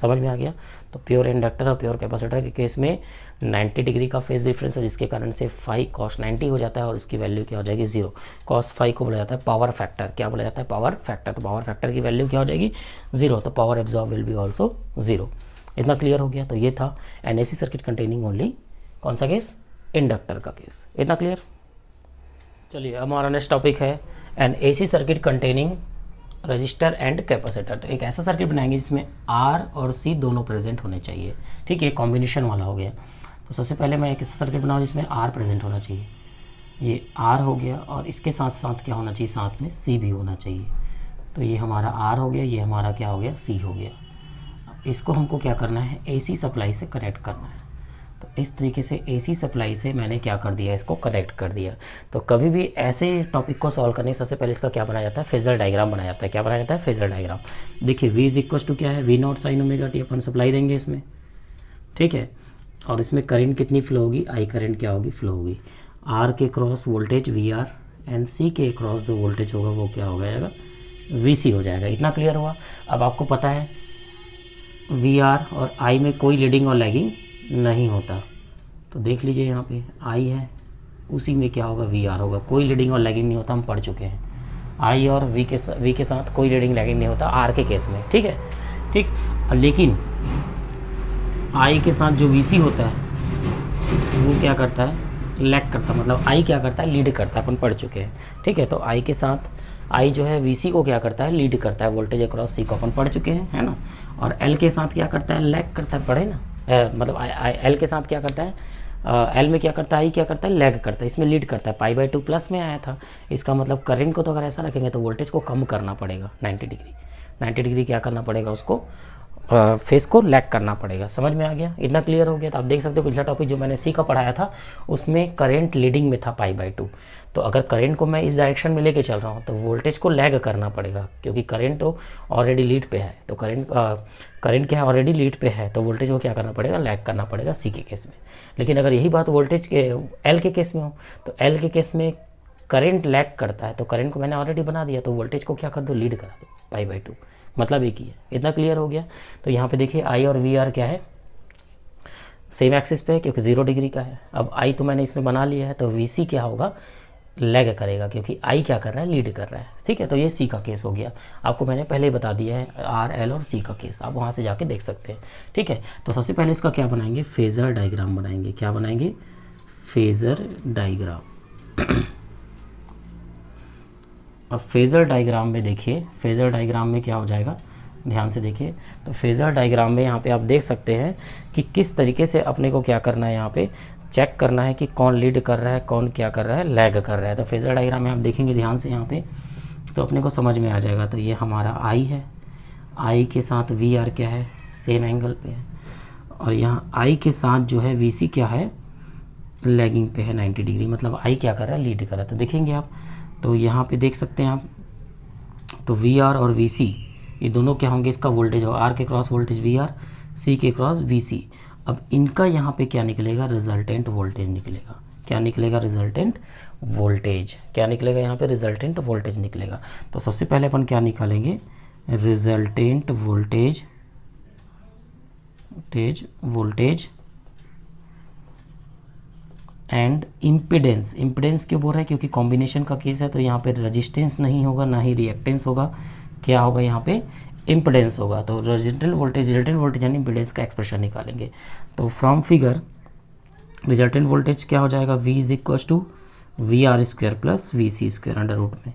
समझ में आ गया। तो प्योर इंडक्टर और प्योर कैपेसिटर के केस में 90 डिग्री का फेज डिफरेंस है, जिसके कारण से फाई कॉस 90 हो जाता है और इसकी वैल्यू क्या हो जाएगी 0। कॉस फाई को बोला जाता है पावर फैक्टर। क्या बोला जाता है? Power factor. तो पावर फैक्टर की वैल्यू क्या हो जाएगी 0। तो power absorb will B also 0। इतना क्लियर हो गया। तो ये था N AC circuit containing only कौन सा केस? इंडक्टर का केस। इतना क्लियर। चलिए अब हमारा नेक्स्ट टॉपिक है N AC circuit containing register and capacitor. तो एक ऐसा सर्किट बनाएंगे जिसमें आर और सी दोनों प्रेजेंट होने चाहिए। ठीक है, कॉम्बिनेशन वाला हो गया। तो सबसे पहले मैं एक ऐसा सर्किट बनाऊँ जिसमें आर प्रेजेंट होना चाहिए। ये आर हो गया और इसके साथ साथ क्या होना चाहिए? साथ में सी भी होना चाहिए। तो ये हमारा आर हो गया, ये हमारा क्या हो गया? सी हो गया। इसको हमको क्या करना है? एसी सप्लाई से कनेक्ट करना है। तो इस तरीके से एसी सप्लाई से मैंने क्या कर दिया? इसको कनेक्ट कर दिया। तो कभी भी ऐसे टॉपिक को सॉल्व करने सबसे पहले इसका क्या बनाया जाता है? फेजर डायग्राम बनाया जाता है। क्या बनाया जाता है? Phasor diagram. देखिए V इज इक्वल टू क्या है? V naught sine omega T. अपन सप्लाई देंगे इसमें, ठीक है, और इसमें करंट कितनी फ्लो होगी? आई करंट क्या होगी? फ्लो होगी। आर के क्रॉस वोल्टेज VR एंड सी के क्रॉस जो वोल्टेज होगा वो क्या हो जाएगा? VC हो जाएगा। इतना क्लियर हुआ। अब आपको पता है VR और I में कोई लीडिंग और लैगिंग नहीं होता। तो देख लीजिए यहाँ पे I है, उसी में क्या होगा? VR होगा। कोई लीडिंग और लैगिंग नहीं होता, हम पढ़ चुके हैं। I और V के साथ कोई लीडिंग लैगिंग नहीं होता R के केस में। ठीक है, ठीक। लेकिन I के साथ जो VC होता है वो क्या करता है? लैग करता है। मतलब I क्या करता है? लीड करता है। अपन पढ़ चुके हैं। ठीक है, तो I के साथ I जो है VC को क्या करता है? लीड करता है। वोल्टेज अक्रॉस C को अपन पढ़ चुके हैं, है ना। और L के साथ क्या करता है? लैग करता है। पढ़े ना। मतलब L के साथ क्या करता है? L में क्या करता है? I क्या करता है? लैग करता है। इसमें लीड करता है। π/2 प्लस में आया था। इसका मतलब करंट को तो अगर ऐसा रखेंगे तो वोल्टेज को कम करना पड़ेगा 90 डिग्री क्या करना पड़ेगा? उसको फेस को लैग करना पड़ेगा। समझ में आ गया? इतना क्लियर हो गया। तो आप देख सकते हो पिछला टॉपिक जो मैंने सी का पढ़ाया था उसमें करंट लीडिंग में था π/2। तो अगर करंट को मैं इस डायरेक्शन में लेके चल रहा हूँ तो वोल्टेज को लैग करना पड़ेगा, क्योंकि करंट तो ऑलरेडी लीड पे है। तो करंट क्या है? ऑलरेडी लीड पे है, तो वोल्टेज को क्या करना पड़ेगा? लैग करना पड़ेगा सी के केस में। लेकिन अगर यही बात वोल्टेज के एल के केस में हो तो एल के केस में करंट लैग करता है। तो करंट को मैंने ऑलरेडी बना दिया, तो वोल्टेज को क्या कर दो? लीड करा दो π/2। मतलब एक ही है। इतना क्लियर हो गया। तो यहाँ पे देखिए I और VR क्या है? सेम एक्सिस पे है, क्योंकि 0 डिग्री का है। अब I तो मैंने इसमें बना लिया है, तो VC क्या होगा? लैग करेगा, क्योंकि I क्या कर रहा है? लीड कर रहा है। ठीक है, तो ये C का केस हो गया। आपको मैंने पहले ही बता दिया है R, L और C का केस, आप वहाँ से जाके देख सकते हैं। ठीक है, तो सबसे पहले इसका क्या बनाएंगे? फेजर डायग्राम बनाएंगे। क्या बनाएंगे? Phasor diagram. अब फेज़र डायग्राम में देखिए, फेज़र डायग्राम में क्या हो जाएगा? ध्यान से देखिए। तो फेज़र डायग्राम में यहाँ पे आप देख सकते हैं कि किस तरीके से अपने को क्या करना है, यहाँ पे चेक करना है कि कौन लीड कर रहा है, कौन क्या कर रहा है? लैग कर रहा है। तो फेज़र डायग्राम में आप देखेंगे ध्यान से यहाँ पे, तो अपने को समझ में आ जाएगा। तो ये हमारा I है, I के साथ VR क्या है? सेम एंगल पे है। और यहाँ I के साथ जो है VC क्या है? लैगिंग पे है 90 डिग्री। मतलब I क्या कर रहा है? लीड कर रहा है। तो देखेंगे आप, तो यहाँ पे देख सकते हैं आप, तो VR और VC ये दोनों क्या होंगे? इसका वोल्टेज हो R के क्रॉस वोल्टेज VR, C के क्रॉस VC। अब इनका यहाँ पे क्या निकलेगा? रिजल्टेंट वोल्टेज निकलेगा। क्या निकलेगा? Resultant voltage. क्या निकलेगा? यहाँ पे रिजल्टेंट वोल्टेज निकलेगा। तो सबसे पहले अपन क्या निकालेंगे? Resultant voltage and impedance. Impedance क्यों बोल रहा है? क्योंकि कॉम्बिनेशन का केस है, तो यहाँ पे रेजिस्टेंस नहीं होगा, ना ही रिएक्टेंस होगा। क्या होगा? यहाँ पे इम्पिडेंस होगा। तो रिजल्टेंट वोल्टेज एंड इम्पिडेंस का एक्सप्रेशन निकालेंगे। तो फ्रॉम फिगर रिजल्टेंट वोल्टेज क्या हो जाएगा? V is equal to VR² plus VC² under root में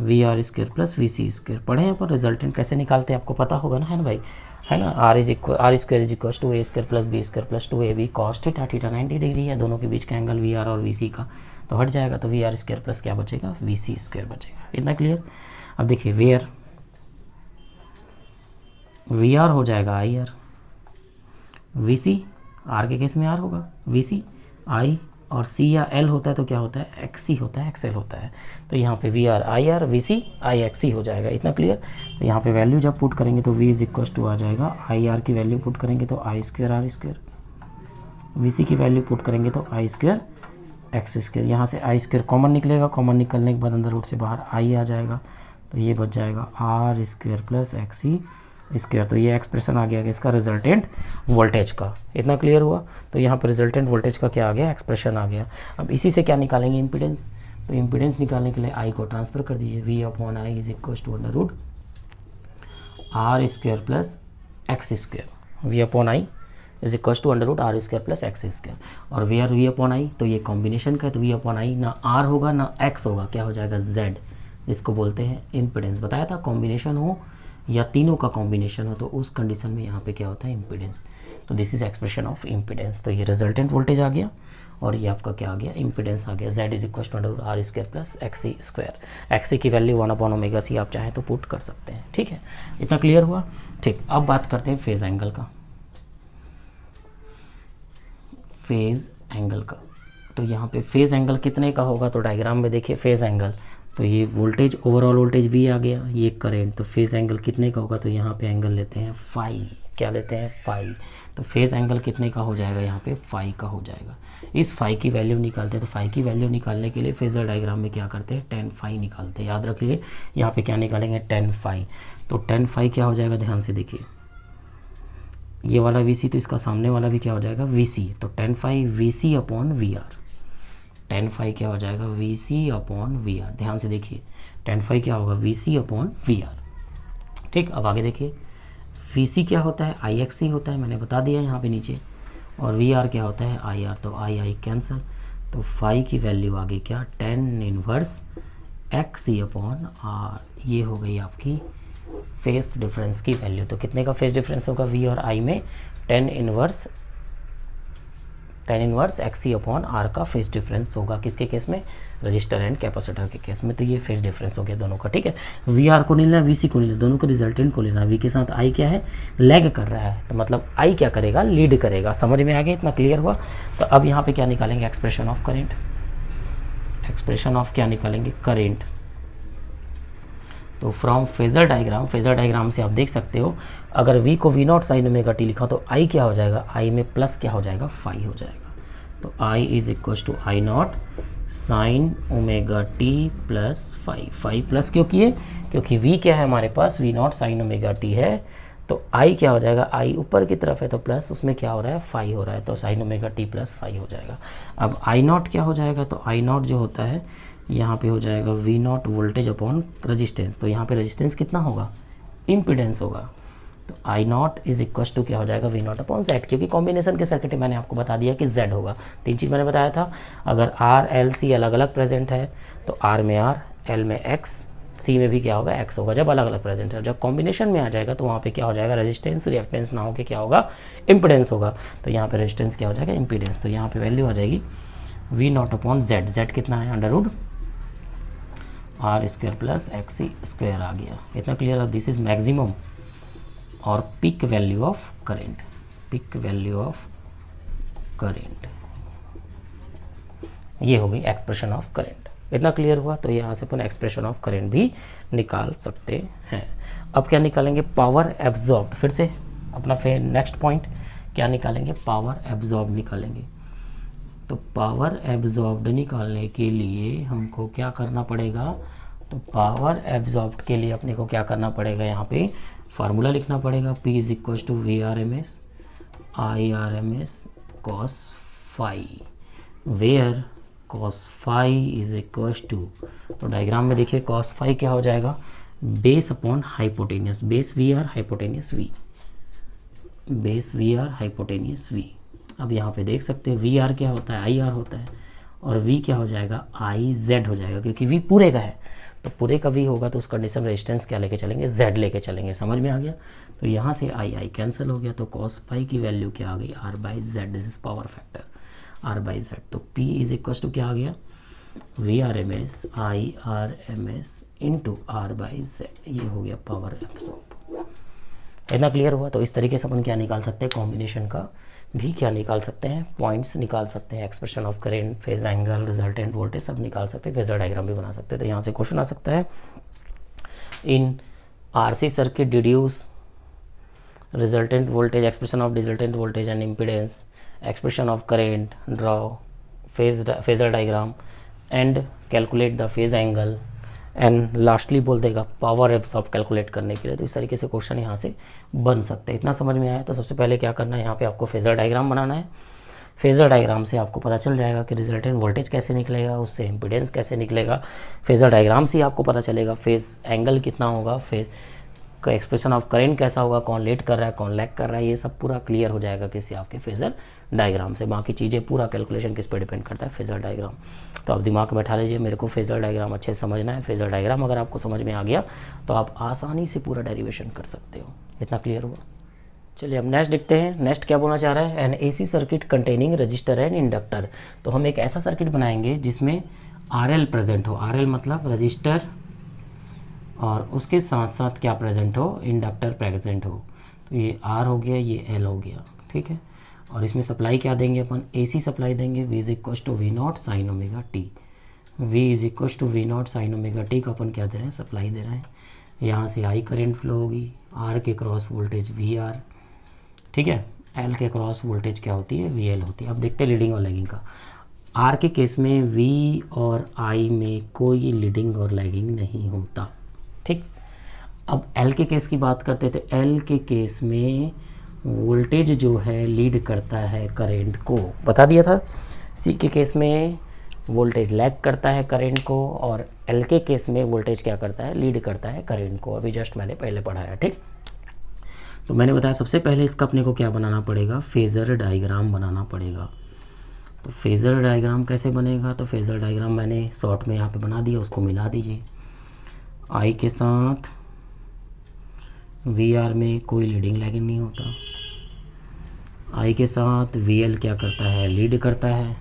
VR² प्लस VC²। पढ़े हैं पर रिजल्टेंट कैसे निकालते हैं आपको पता होगा ना, है ना भाई, है ना। R² is equal to A² plus B² plus 2AB cos theta. 90 degree है, दोनों के बीच का एंगल VR और VC का, तो हट जाएगा। तो VR² प्लस क्या बचेगा? VC² बचेगा। इतना क्लियर। अब देखिए वेयर VR हो जाएगा IR, VC R के केस में R होगा, VC I और C या L होता है तो क्या होता है? XC होता है, XL होता है। तो यहाँ पे VR IR VC IXC हो जाएगा। इतना क्लियर। तो यहाँ पे वैल्यू जब पुट करेंगे तो V इज इक्वल टू आ जाएगा IR की वैल्यू पुट करेंगे तो I² R², VC की वैल्यू पुट करेंगे तो I² X²। यहाँ से I² कॉमन निकलेगा, कॉमन निकलने के बाद अंदर रूट से बाहर I आ जाएगा, तो ये बच जाएगा R² प्लस XC स्क्वायर। तो ये एक्सप्रेशन आ गया कि इसका रिजल्टेंट वोल्टेज का। इतना क्लियर हुआ। तो यहाँ पर रिजल्टेंट वोल्टेज का क्या आ गया, एक्सप्रेशन आ गया। अब इसी से क्या निकालेंगे, इम्पीडेंस। तो इम्पीडेंस निकालने के लिए आई को ट्रांसफर कर दीजिए, V upon I is equal to under root R square plus X square. V upon I is equal to under root R square plus X square. और V R V upon I, तो ये combination का है, तो we upon आई ना are होगा ना x होगा, क्या हो जाएगा, जेड, जिसको बोलते हैं इम्पीडेंस। बताया था कॉम्बिनेशन हो या तीनों का कॉम्बिनेशन हो तो उस कंडीशन में यहाँ पे क्या होता है, इम्पीडेंस। तो this is expression of impedance. तो ये रिजल्टेंट वोल्टेज आ गया और ये आपका क्या आ गया, इम्पीडेंस आ गया। Z is equal to under root R square plus X square. X की वैल्यू 1/ωc आप चाहें तो पुट कर सकते हैं। ठीक है, इतना क्लियर हुआ। ठीक, अब बात करते हैं फेज एंगल का। फेज एंगल का, तो यहाँ पे फेज एंगल कितने का होगा, तो डायग्राम में देखिए फेज एंगल, तो ये वोल्टेज, ओवरऑल वोल्टेज V आ गया, ये करंट, तो फेज एंगल कितने का होगा, तो यहाँ पे एंगल लेते हैं फाई। क्या लेते हैं, फाई। तो फेज एंगल कितने का हो जाएगा, यहाँ पे फाई का हो जाएगा। इस फाई की वैल्यू निकालते हैं। तो फाई की वैल्यू निकालने के लिए फेजर डायग्राम में क्या करते हैं, tan फाई निकालते हैं। याद रखिए यहाँ पे क्या निकालेंगे, tan फाई। तो tan फाई क्या हो जाएगा, ध्यान से देखिए, ये वाला VC, तो इसका सामने वाला भी क्या हो जाएगा, VC। तो tan phi VC upon VR। tan phi क्या हो जाएगा, VC अपॉन VR। ध्यान से देखिए, tan फाई क्या होगा, VC अपॉन VR। ठीक, अब आगे देखिए, VC क्या होता है, IXC होता है, मैंने बता दिया यहाँ पे नीचे। और VR क्या होता है, IR। तो I कैंसिल। तो फाई की वैल्यू आ गई क्या, tan inverse XC upon R। ये हो गई आपकी फेस डिफरेंस की वैल्यू। तो कितने का फेस डिफरेंस होगा, V और I में tan inverse XC upon R का फेस डिफरेंस होगा। किसके केस में, रजिस्टर एंड कैपेसिटर के केस में। तो ये फेस डिफरेंस हो गया दोनों का। ठीक है, VR को नहीं लेना, VC को नहीं लेना, दोनों का रिजल्टेंट को लेना। V के साथ I क्या है, लैग कर रहा है, तो मतलब I क्या करेगा, लीड करेगा। समझ में आ गया, इतना क्लियर हुआ। तो अब यहाँ पे क्या निकालेंगे, expression of current. Expression of क्या निकालेंगे, करेंट। तो फ्रॉम फेजर डायग्राम से आप देख सकते हो, अगर V को V0 साइन ओमेगा टी लिखा तो I क्या हो जाएगा, I में प्लस क्या हो जाएगा, फाई हो जाएगा। तो I is equal to I0 sine omega T plus phi. Phi plus क्यों किए, क्योंकि V क्या है हमारे पास, V0 साइन ओमेगा टी है। तो I क्या हो जाएगा, I ऊपर की तरफ है तो प्लस, उसमें क्या हो रहा है, फाई हो रहा है, तो sine omega T plus phi हो जाएगा। अब I0 क्या हो जाएगा, तो I0 जो होता है यहाँ पे हो जाएगा V0 वोल्टेज अपॉन रजिस्टेंस। तो यहाँ पे रजिस्टेंस कितना होगा, इम्पीडेंस होगा। तो I0 इज इक्वल टू क्या हो जाएगा, V0 अपॉन Z, क्योंकि कॉम्बिनेशन के सर्किट में मैंने आपको बता दिया कि Z होगा। तीन चीज़ मैंने बताया था, अगर R L C अलग अलग प्रेजेंट है तो R में R, L में X, C में भी क्या होगा, X होगा, जब अलग अलग प्रेजेंट है। जब कॉम्बिनेशन में आ जाएगा तो वहाँ पे क्या हो जाएगा, रेजिस्टेंस, रिएक्टेंस ना हो के क्या होगा, इम्पीडेंस होगा। तो यहाँ पे रेजिस्टेंस क्या हो जाएगा, इम्पीडेंस। तो यहाँ पे वैल्यू आ जाएगी V0 अपॉन Z। Z कितना है, under root R square plus XC square आ गया। इतना क्लियर है। दिस इज मैक्सिमम और peak value of current. Peak value of current, ये हो गई एक्सप्रेशन ऑफ करेंट। इतना क्लियर हुआ। तो यहाँ से अपन एक्सप्रेशन ऑफ करेंट भी निकाल सकते हैं। अब क्या निकालेंगे, पावर एब्जॉर्ब्ड। फिर से अपना फिर नेक्स्ट पॉइंट क्या निकालेंगे, पावर एब्जॉर्ब निकालेंगे। तो पावर एब्जॉर्ब्ड निकालने के लिए हमको क्या करना पड़ेगा, तो पावर एब्जॉर्ब्ड के लिए अपने को क्या करना पड़ेगा, यहाँ पे फार्मूला लिखना पड़ेगा, P is equal to VRMS IRMS cos phi, where cos phi is equal to, तो डायग्राम में देखिए cos फाई क्या हो जाएगा, base upon hypotenuse, base VR hypotenuse V, base VR hypotenuse V। अब यहाँ पे देख सकते हैं VR क्या होता है, IR होता है, और V क्या हो जाएगा, IZ हो जाएगा, क्योंकि V पूरे का है। तो पूरे का V होगा तो उस कंडीशन रेजिस्टेंस क्या लेके चलेंगे, Z लेके चलेंगे। समझ में आ गया। तो यहाँ से I कैंसिल हो गया, तो cos फाई की वैल्यू क्या आ गई, R/Z। This is power factor, R/Z। तो P इज इक्वल टू क्या आ गया, VRMS IRMS इंटू R/Z। ये हो गया पावर एब्सॉर्ब। इतना क्लियर हुआ। तो इस तरीके से अपन क्या निकाल सकते हैं, कॉम्बिनेशन का भी क्या निकाल सकते हैं, पॉइंट्स निकाल सकते हैं, expression of current, phase angle, resultant voltage सब निकाल सकते हैं, फेजर डायग्राम भी बना सकते हैं। तो यहाँ से क्वेश्चन आ सकता है, इन RC circuit deduce resultant voltage, expression of resultant voltage and impedance, expression of current, draw phasor diagram and calculate the phase angle and lastly बोल देगा पावर एब्सॉर्ब कैलकुलेट करने के लिए। तो इस तरीके से क्वेश्चन यहाँ से बन सकते हैं। इतना समझ में आया तो सबसे पहले क्या करना है, यहाँ पे आपको फेजर डायग्राम बनाना है। फेजर डायग्राम से आपको पता चल जाएगा कि रिजल्टेंट वोल्टेज कैसे निकलेगा, उससे इम्पीडेंस कैसे निकलेगा। फेजर डायग्राम से ही आपको पता चलेगा फेज एंगल कितना होगा, फेज का एक्सप्रेशन ऑफ करेंट कैसा होगा, कौन लेट कर रहा है, कौन लैग कर रहा है, ये सब पूरा क्लियर हो जाएगा किसी आपके फेजर डायग्राम से। बाकी चीज़ें पूरा कैलकुलेशन किस पे डिपेंड करता है, फेजर डायग्राम। तो आप दिमाग में बैठा लीजिए, मेरे को फेजर डायग्राम अच्छे से समझना है। फेजर डायग्राम अगर आपको समझ में आ गया तो आप आसानी से पूरा डेरिवेशन कर सकते हो। इतना क्लियर हुआ? चलिए अब नेक्स्ट देखते हैं। नेक्स्ट क्या बोलना चाह रहा है, N AC circuit containing register and inductor. तो हम एक ऐसा सर्किट बनाएंगे जिसमें RL प्रेजेंट हो, RL मतलब रजिस्टर, और उसके साथ साथ क्या प्रेजेंट हो, इंडक्टर प्रेजेंट हो। तो ये R हो गया, ये L हो गया, ठीक है। और इसमें सप्लाई क्या देंगे अपन, AC सप्लाई देंगे। V = V0 sin omega t। V = V0 sin omega t का अपन क्या दे रहे हैं, सप्लाई दे रहे हैं। यहाँ से I करंट फ्लो होगी, R के क्रॉस वोल्टेज VR, ठीक है। L के क्रॉस वोल्टेज क्या होती है, VL होती है। अब देखते हैं लीडिंग और लैगिंग का। R के केस में V और I में कोई लीडिंग और लैगिंग नहीं होता, ठीक। अब L के केस की बात करते थे। L के केस में वोल्टेज जो है लीड करता है करंट को, बता दिया था। C के केस में वोल्टेज लैग करता है करंट को, और L के केस में वोल्टेज क्या करता है, लीड करता है करंट को। अभी जस्ट मैंने पहले पढ़ाया, ठीक। तो मैंने बताया सबसे पहले इसका अपने को क्या बनाना पड़ेगा, फेज़र डायग्राम बनाना पड़ेगा। तो फेज़र डायग्राम कैसे बनेगा, तो फेज़र डायग्राम मैंने शॉर्ट में यहाँ पे बना दिया, उसको मिला दीजिए। I के साथ VR में कोई लीडिंग लैगिंग नहीं होता। I के साथ VL क्या करता है, लीड करता है,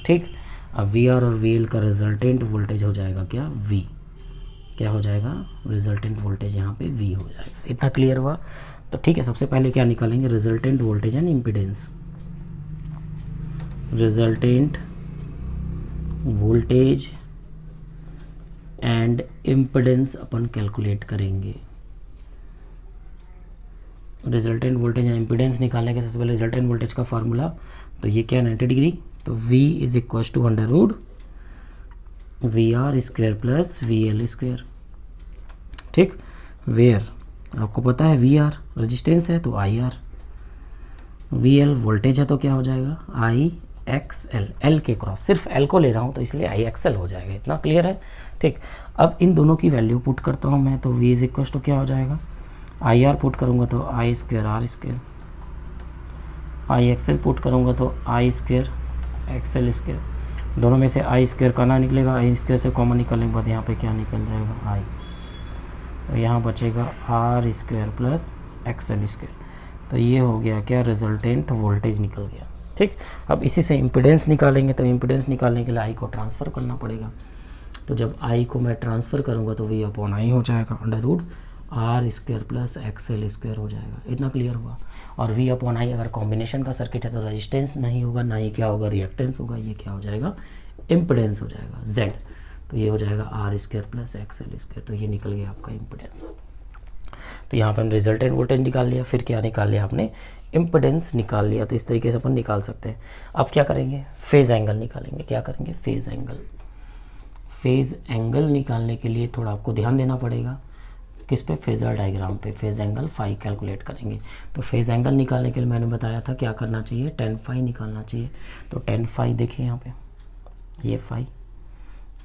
ठीक। अब VR और VL का रिजल्टेंट वोल्टेज हो जाएगा क्या, V। क्या हो जाएगा, रिजल्टेंट वोल्टेज यहाँ पे V हो जाएगा। इतना क्लियर हुआ? तो ठीक है, सबसे पहले क्या निकालेंगे, resultant voltage and impedance. Resultant voltage and impedance upon calculate करेंगे। रिजल्टेंट वोल्टेज एंड इम्पीडेंस निकालने के सबसे पहले रिजल्टेंट वोल्टेज का फार्मूला, तो ये क्या 90 डिग्री, तो V = √VR² + VL², ठीक। वेयर आपको पता है VR रेजिस्टेंस है तो IR, VL वोल्टेज है तो क्या हो जाएगा, IXL। L के क्रॉस, सिर्फ L को ले रहा हूँ तो इसलिए IXL हो जाएगा। इतना क्लियर है, ठीक। अब इन दोनों की वैल्यू पुट करता हूँ मैं, तो V = क्या हो जाएगा, IR पुट करूँगा तो I²R², IXL पुट करूँगा तो I²XL²। दोनों में से I² का ना निकलेगा, I² से कॉमन निकलने के बाद यहाँ पे क्या निकल जाएगा, I। तो यहाँ बचेगा R² + XL²। तो ये हो गया क्या, रिजल्टेंट वोल्टेज निकल गया, ठीक। अब इसी से इम्पीडेंस निकालेंगे, तो इम्पीडेंस निकालने के लिए I को ट्रांसफ़र करना पड़ेगा। तो जब I को मैं ट्रांसफ़र करूँगा तो V/I हो जाएगा, √R² + XL² हो जाएगा। इतना क्लियर हुआ? और V/I अगर कॉम्बिनेशन का सर्किट है तो रेजिस्टेंस नहीं होगा, ना ही क्या होगा, रिएक्टेंस होगा। ये क्या हो जाएगा, इम्पीडेंस हो जाएगा, Z। तो ये हो जाएगा R² + XL²। तो ये निकल गया आपका इम्पीडेंस। तो यहाँ पर हमने रिजल्टेंट वोल्टेज निकाल लिया, फिर क्या निकाल लिया आपने, इम्पीडेंस निकाल लिया। तो इस तरीके से अपन निकाल सकते हैं। अब क्या करेंगे, फेज़ एंगल निकालेंगे। क्या करेंगे, फेज़ एंगल। फेज़ एंगल निकालने के लिए थोड़ा आपको ध्यान देना पड़ेगा, किस पे, फेज़र डायग्राम पे। फेज़ एंगल फाई कैलकुलेट करेंगे। तो फेज़ एंगल निकालने के लिए मैंने बताया था क्या करना चाहिए, tan फाई निकालना चाहिए। तो tan फाई देखिए यहाँ पे, ये फाई,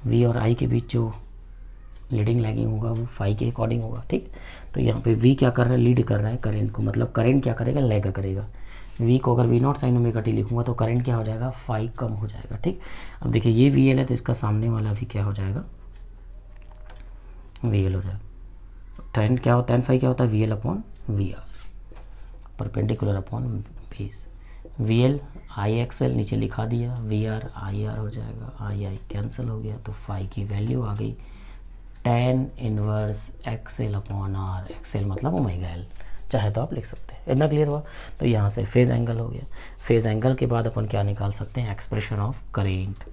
V और I के बीच जो लीडिंग लैगिंग होगा वो फाई के अकॉर्डिंग होगा, ठीक। तो यहाँ पे V क्या कर रहा है, लीड कर रहा है करंट को, मतलब करंट क्या करेगा, लैग करेगा। V को अगर V0 sin ओमेगा t लिखूँगा तो करंट क्या हो जाएगा, फाई कम हो जाएगा, ठीक। अब देखिए ये VL है तो इसका सामने वाला भी क्या हो जाएगा, VL हो जाएगा। tan क्या होता है, tan फाई क्या होता है, VL/VR, perpendicular upon base. VL IXL नीचे लिखा दिया, VR IR हो जाएगा, I कैंसिल हो गया, तो फाई की वैल्यू आ गई tan इनवर्स XL/R। XL मतलब ओमेगा L, चाहे तो आप लिख सकते हैं। इतना क्लियर हुआ? तो यहाँ से फेज़ एंगल हो गया। फेज़ एंगल के बाद अपन क्या निकाल सकते हैं, एक्सप्रेशन ऑफ करेंट।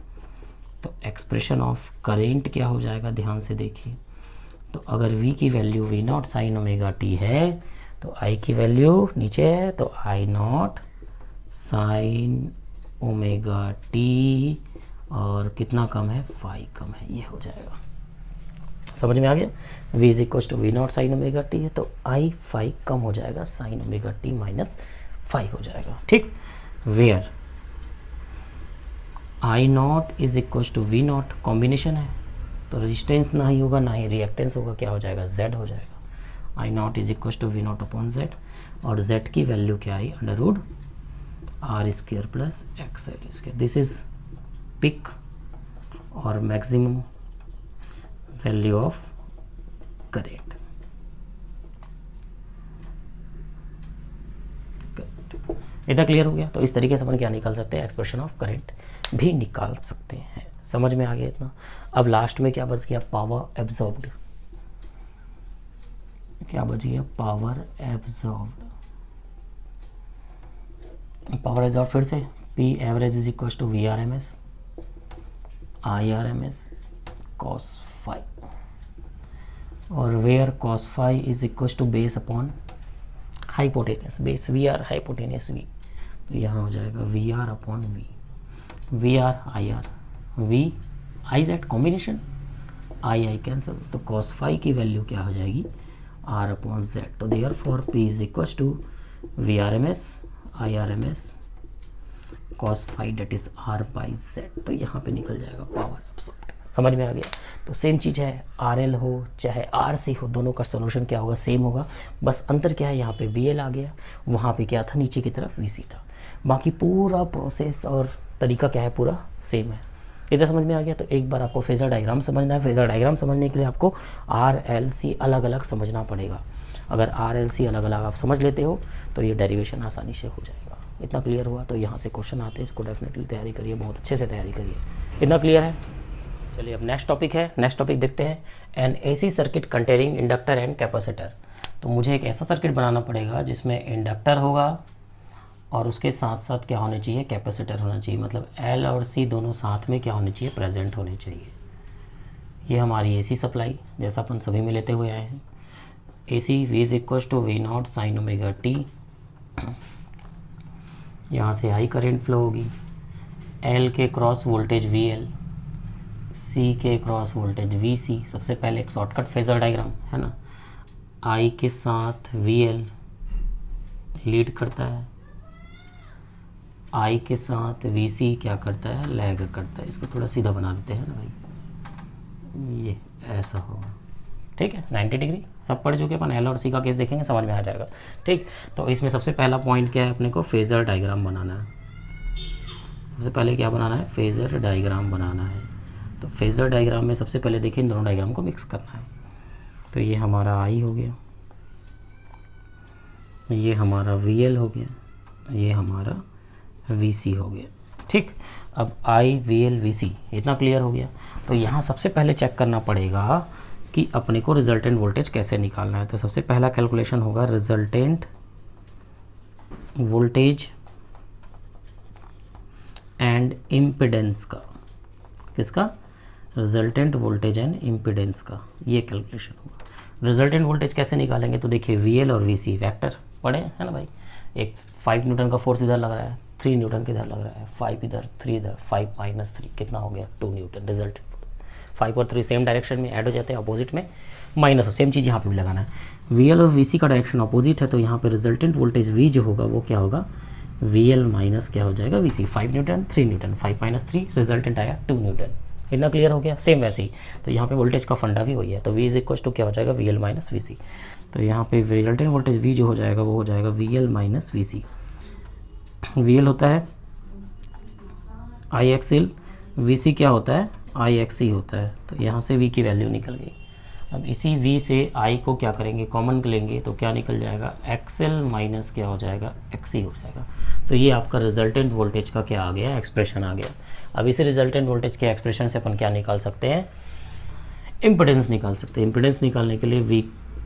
तो एक्सप्रेशन ऑफ करेंट क्या हो जाएगा, ध्यान से देखिए। तो अगर V की value V0 sin omega t है तो I की वैल्यू नीचे है तो I0 sin ओमेगा t, और कितना कम है, फाई कम है, ये हो जाएगा। समझ में आ गया। v is equal to V not sine omega T है, तो आई फाई कम हो जाएगा, sine omega T minus phi हो जाएगा। ठीक, where I naught is equal to V naught, combination है तो रेजिस्टेंस ना ही होगा ना ही रिएक्टेंस होगा, क्या हो जाएगा, z हो जाएगा। I naught is equal to V not upon Z, और z की वैल्यू क्या आई, under root R square plus X L square. This is peak और मैक्सिमम वैल्यू ऑफ करेंट। इतना क्लियर हो गया। तो इस तरीके से अपन क्या निकाल सकते हैं, एक्सप्रेशन ऑफ करंट भी निकाल सकते हैं। समझ में आ गया इतना। अब लास्ट में क्या बच गया, पावर एब्जॉर्ब्ड। क्या बच गया, पावर एब्जॉर्ब्ड। पावर एब्जॉर्ब फिर से, P average is equal to V R M S I R M S cos phi, और where cos phi is equal to base upon hypotenuse, base V R hypotenuse V, तो यहाँ हो जाएगा V R upon V, V R I R, V I Z combination, I I cancel, तो cos phi की value क्या हो जाएगी, R upon Z. तो therefore P is equal to V R M S I R M S cos phi that is R by Z. तो यहाँ पे निकल जाएगा पावर एब्सॉर्ब्ड। समझ में आ गया। तो सेम चीज़ है, आर एल हो चाहे आर सी हो, दोनों का सोल्यूशन क्या होगा, सेम होगा। बस अंतर क्या है, यहाँ पे वी एल आ गया, वहाँ पे क्या था, नीचे की तरफ वी सी था। बाकी पूरा प्रोसेस और तरीका क्या है, पूरा सेम है। इधर समझ में आ गया। तो एक बार आपको फेजर डायग्राम समझना है। फेजर डायग्राम समझने के लिए आपको आर एल सी अलग अलग समझना पड़ेगा। अगर आर एल सी अलग अलग आप समझ लेते हो तो ये डेरिवेशन आसानी से हो जाएगा। इतना क्लियर हुआ। तो यहाँ से क्वेश्चन आते हैं, इसको डेफिनेटली तैयारी करिए, बहुत अच्छे से तैयारी करिए। इतना क्लियर है। चलिए अब नेक्स्ट टॉपिक है। नेक्स्ट टॉपिक देखते हैं, N AC circuit containing inductor and capacitor. तो मुझे एक ऐसा सर्किट बनाना पड़ेगा जिसमें इंडक्टर होगा और उसके साथ साथ क्या होने चाहिए, कैपेसिटर होना चाहिए। मतलब एल और सी दोनों साथ में क्या होने चाहिए, प्रेजेंट होने चाहिए। ये हमारी एसी सप्लाई जैसा अपन सभी में लेते हुए आए हैं। AC V is equal to V not sine omega T, यहाँ से हाई करंट फ्लो होगी। एल के cross voltage V L, C के क्रॉस वोल्टेज वी सी। सबसे पहले एक शॉर्टकट फेजर डायग्राम है ना, आई के साथ वी एल लीड करता है, आई के साथ वी सी क्या करता है, लैग करता है। इसको थोड़ा सीधा बना देते हैं ना भाई, ये ऐसा होगा। ठीक है, 90 डिग्री सब पढ़ चुके अपन। एल और सी का केस देखेंगे, समझ में आ जाएगा। ठीक, तो इसमें सबसे पहला पॉइंट क्या है, अपने को फेजर डायग्राम बनाना है। सबसे पहले क्या बनाना है, फेजर डायग्राम बनाना है। तो फेजर डायग्राम में सबसे पहले देखिए, इन दोनों डायग्राम को मिक्स करना है। तो ये हमारा आई हो गया, ये हमारा वी एल हो गया, ये हमारा वी सी हो गया। ठीक, अब आई वी एल वी सी इतना क्लियर हो गया। तो यहाँ सबसे पहले चेक करना पड़ेगा कि अपने को रिजल्टेंट वोल्टेज कैसे निकालना है। तो सबसे पहला कैलकुलेशन होगा रिजल्टेंट वोल्टेज एंड इम्पिडेंस का। किसका, रिजल्टेंट वोल्टेज एंड इम्पिडेंस का, ये कैलकुलेशन होगा। रिजल्टेंट वोल्टेज कैसे निकालेंगे, तो देखिए वी एल और वी सी वेक्टर पढ़े है ना भाई। एक 5 न्यूटन का फोर्स इधर लग रहा है, 3 न्यूटन किधर लग रहा है, 5 इधर 3 इधर, 5 माइनस 3 कितना हो गया, 2 न्यूटन। रिजल्टेंट 5 और 3 सेम डायरेक्शन में ऐड हो जाते हैं, अपोजिट में माइनस। सेम चीज़ यहाँ पे भी लगाना है। वी एल और वी सी का डायरेक्शन अपोजिट है, तो यहाँ पे रिजल्टेंट वोल्टेज वी जो होगा वो क्या होगा, वी एल माइनस क्या हो जाएगा, V C. 5 newton 3 newton, 5 minus 3 resultant आया 2 न्यूटन। इतना क्लियर हो गया। सेम वैसे ही तो यहाँ पे वोल्टेज का फंडा भी वही है। तो वी इज इक्वल टू क्या हो जाएगा, वी एल माइनस वी सी। तो यहाँ पे रिजल्टेंट वोल्टेज वी जो हो जाएगा वो हो जाएगा V L minus V C. V L होता है I X L, V C क्या होता है, आई एक्स सी होता है। तो यहाँ से वी की वैल्यू निकल गई। अब इसी वी से आई को क्या करेंगे, कॉमन लेंगे, तो क्या निकल जाएगा, एक्सएल माइनस क्या हो जाएगा, एक्सी हो जाएगा। तो ये आपका रिजल्टेंट वोल्टेज का क्या आ गया, एक्सप्रेशन आ गया। अब इसी रिजल्टेंट वोल्टेज के एक्सप्रेशन से अपन क्या निकाल सकते हैं, इम्पिडेंस निकाल सकते हैं। इम्पिडेंस निकालने के लिए वी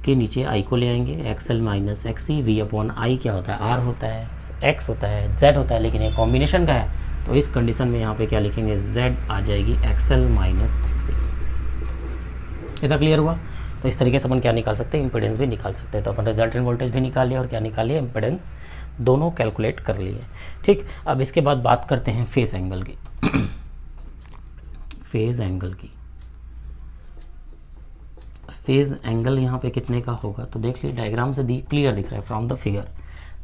के नीचे आई को ले आएंगे, X L minus X C. V upon I क्या होता है, आर होता है, एक्स होता है, जेड होता है, लेकिन ये कॉम्बिनेशन का है। तो इस कंडीशन में यहाँ पे क्या लिखेंगे, जेड आ जाएगी एक्सएल माइनस एक्सी। इतना क्लियर हुआ। तो इस तरीके से अपन क्या निकाल सकते हैं, इम्पिडेंस भी निकाल सकते हैं। तो अपन रिजल्टेंट वोल्टेज भी निकाल लिया और क्या निकाल लिया, इम्पिडेंस, दोनों कैलकुलेट कर लिए। ठीक, अब इसके बाद बात करते हैं फेज एंगल की। फेज एंगल की फेज़ एंगल यहाँ पे कितने का होगा, तो देख लीजिए डायग्राम से क्लियर दिख रहा है from the figure.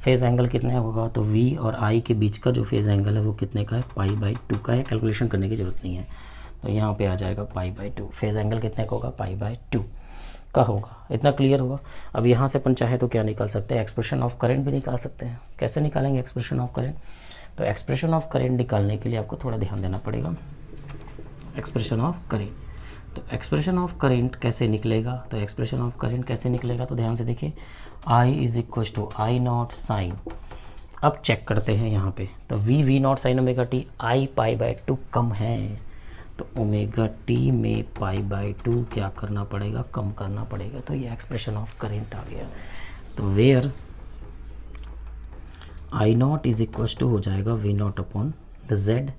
Phase angle कितने होगा, तो V और I के बीच का जो फेज़ एंगल है वो कितने का है, π/2 का है। कैलकुलेशन करने की ज़रूरत नहीं है, तो यहाँ पे आ जाएगा π/2। फेज़ एंगल कितने का होगा, π/2 का होगा। इतना क्लियर हुआ। अब यहाँ से अपन चाहे तो क्या निकाल सकते हैं, एक्सप्रेशन ऑफ करंट भी निकाल सकते हैं। कैसे निकालेंगे एक्सप्रेशन ऑफ करंट, तो एक्सप्रेशन ऑफ करंट निकालने के लिए आपको थोड़ा ध्यान देना पड़ेगा। एक्सप्रेशन ऑफ करंट, तो एक्सप्रेशन ऑफ करंट कैसे निकलेगा, तो एक्सप्रेशन ऑफ करंट कैसे निकलेगा, तो ध्यान से देखिए, I = I0 साइन। अब चेक करते हैं यहाँ पे, तो V0 sign omega T, I π/2 कम है, तो ओमेगा टी में π/2 क्या करना पड़ेगा, कम करना पड़ेगा। तो ये एक्सप्रेशन ऑफ करंट आ गया। तो वेयर I0 = हो जाएगा V0/Z,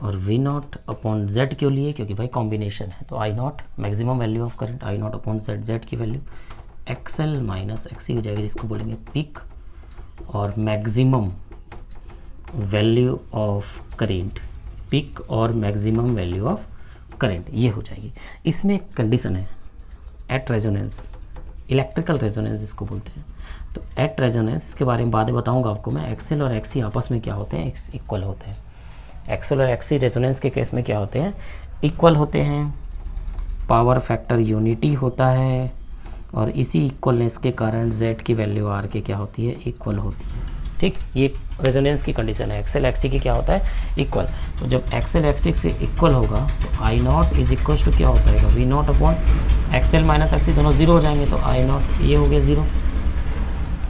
और V0/Z क्यों लिए, क्योंकि भाई कॉम्बिनेशन है। तो I0 maximum value of current, I0/Z, Z की वैल्यू XL - XC हो जाएगी, जिसको बोलेंगे पीक, और maximum value of current, peak और मैक्सिमम वैल्यू ऑफ करंट, ये हो जाएगी। इसमें एक कंडीशन है, एट रेजोनेंस, इलेक्ट्रिकल रेजोनेंस इसको बोलते हैं। तो एट रेजोनेंस, इसके बारे में बाद में बताऊंगा आपको मैं। XL और XC आपस में क्या होते हैं, इक्वल होते हैं। XL और XC रेजोनेंस के केस में क्या होते हैं, इक्वल होते हैं। पावर फैक्टर यूनिटी होता है, और इसी इक्वलनेस के कारण Z की वैल्यू R के क्या होती है, इक्वल होती है। ठीक, ये रेजोनेंस की कंडीशन है। XL XC की क्या होता है, इक्वल। तो जब XL XC से इक्वल होगा तो I0 = क्या होता है, V0/XL - XC, दोनों जीरो हो जाएंगे, तो I0 ये हो गया जीरो,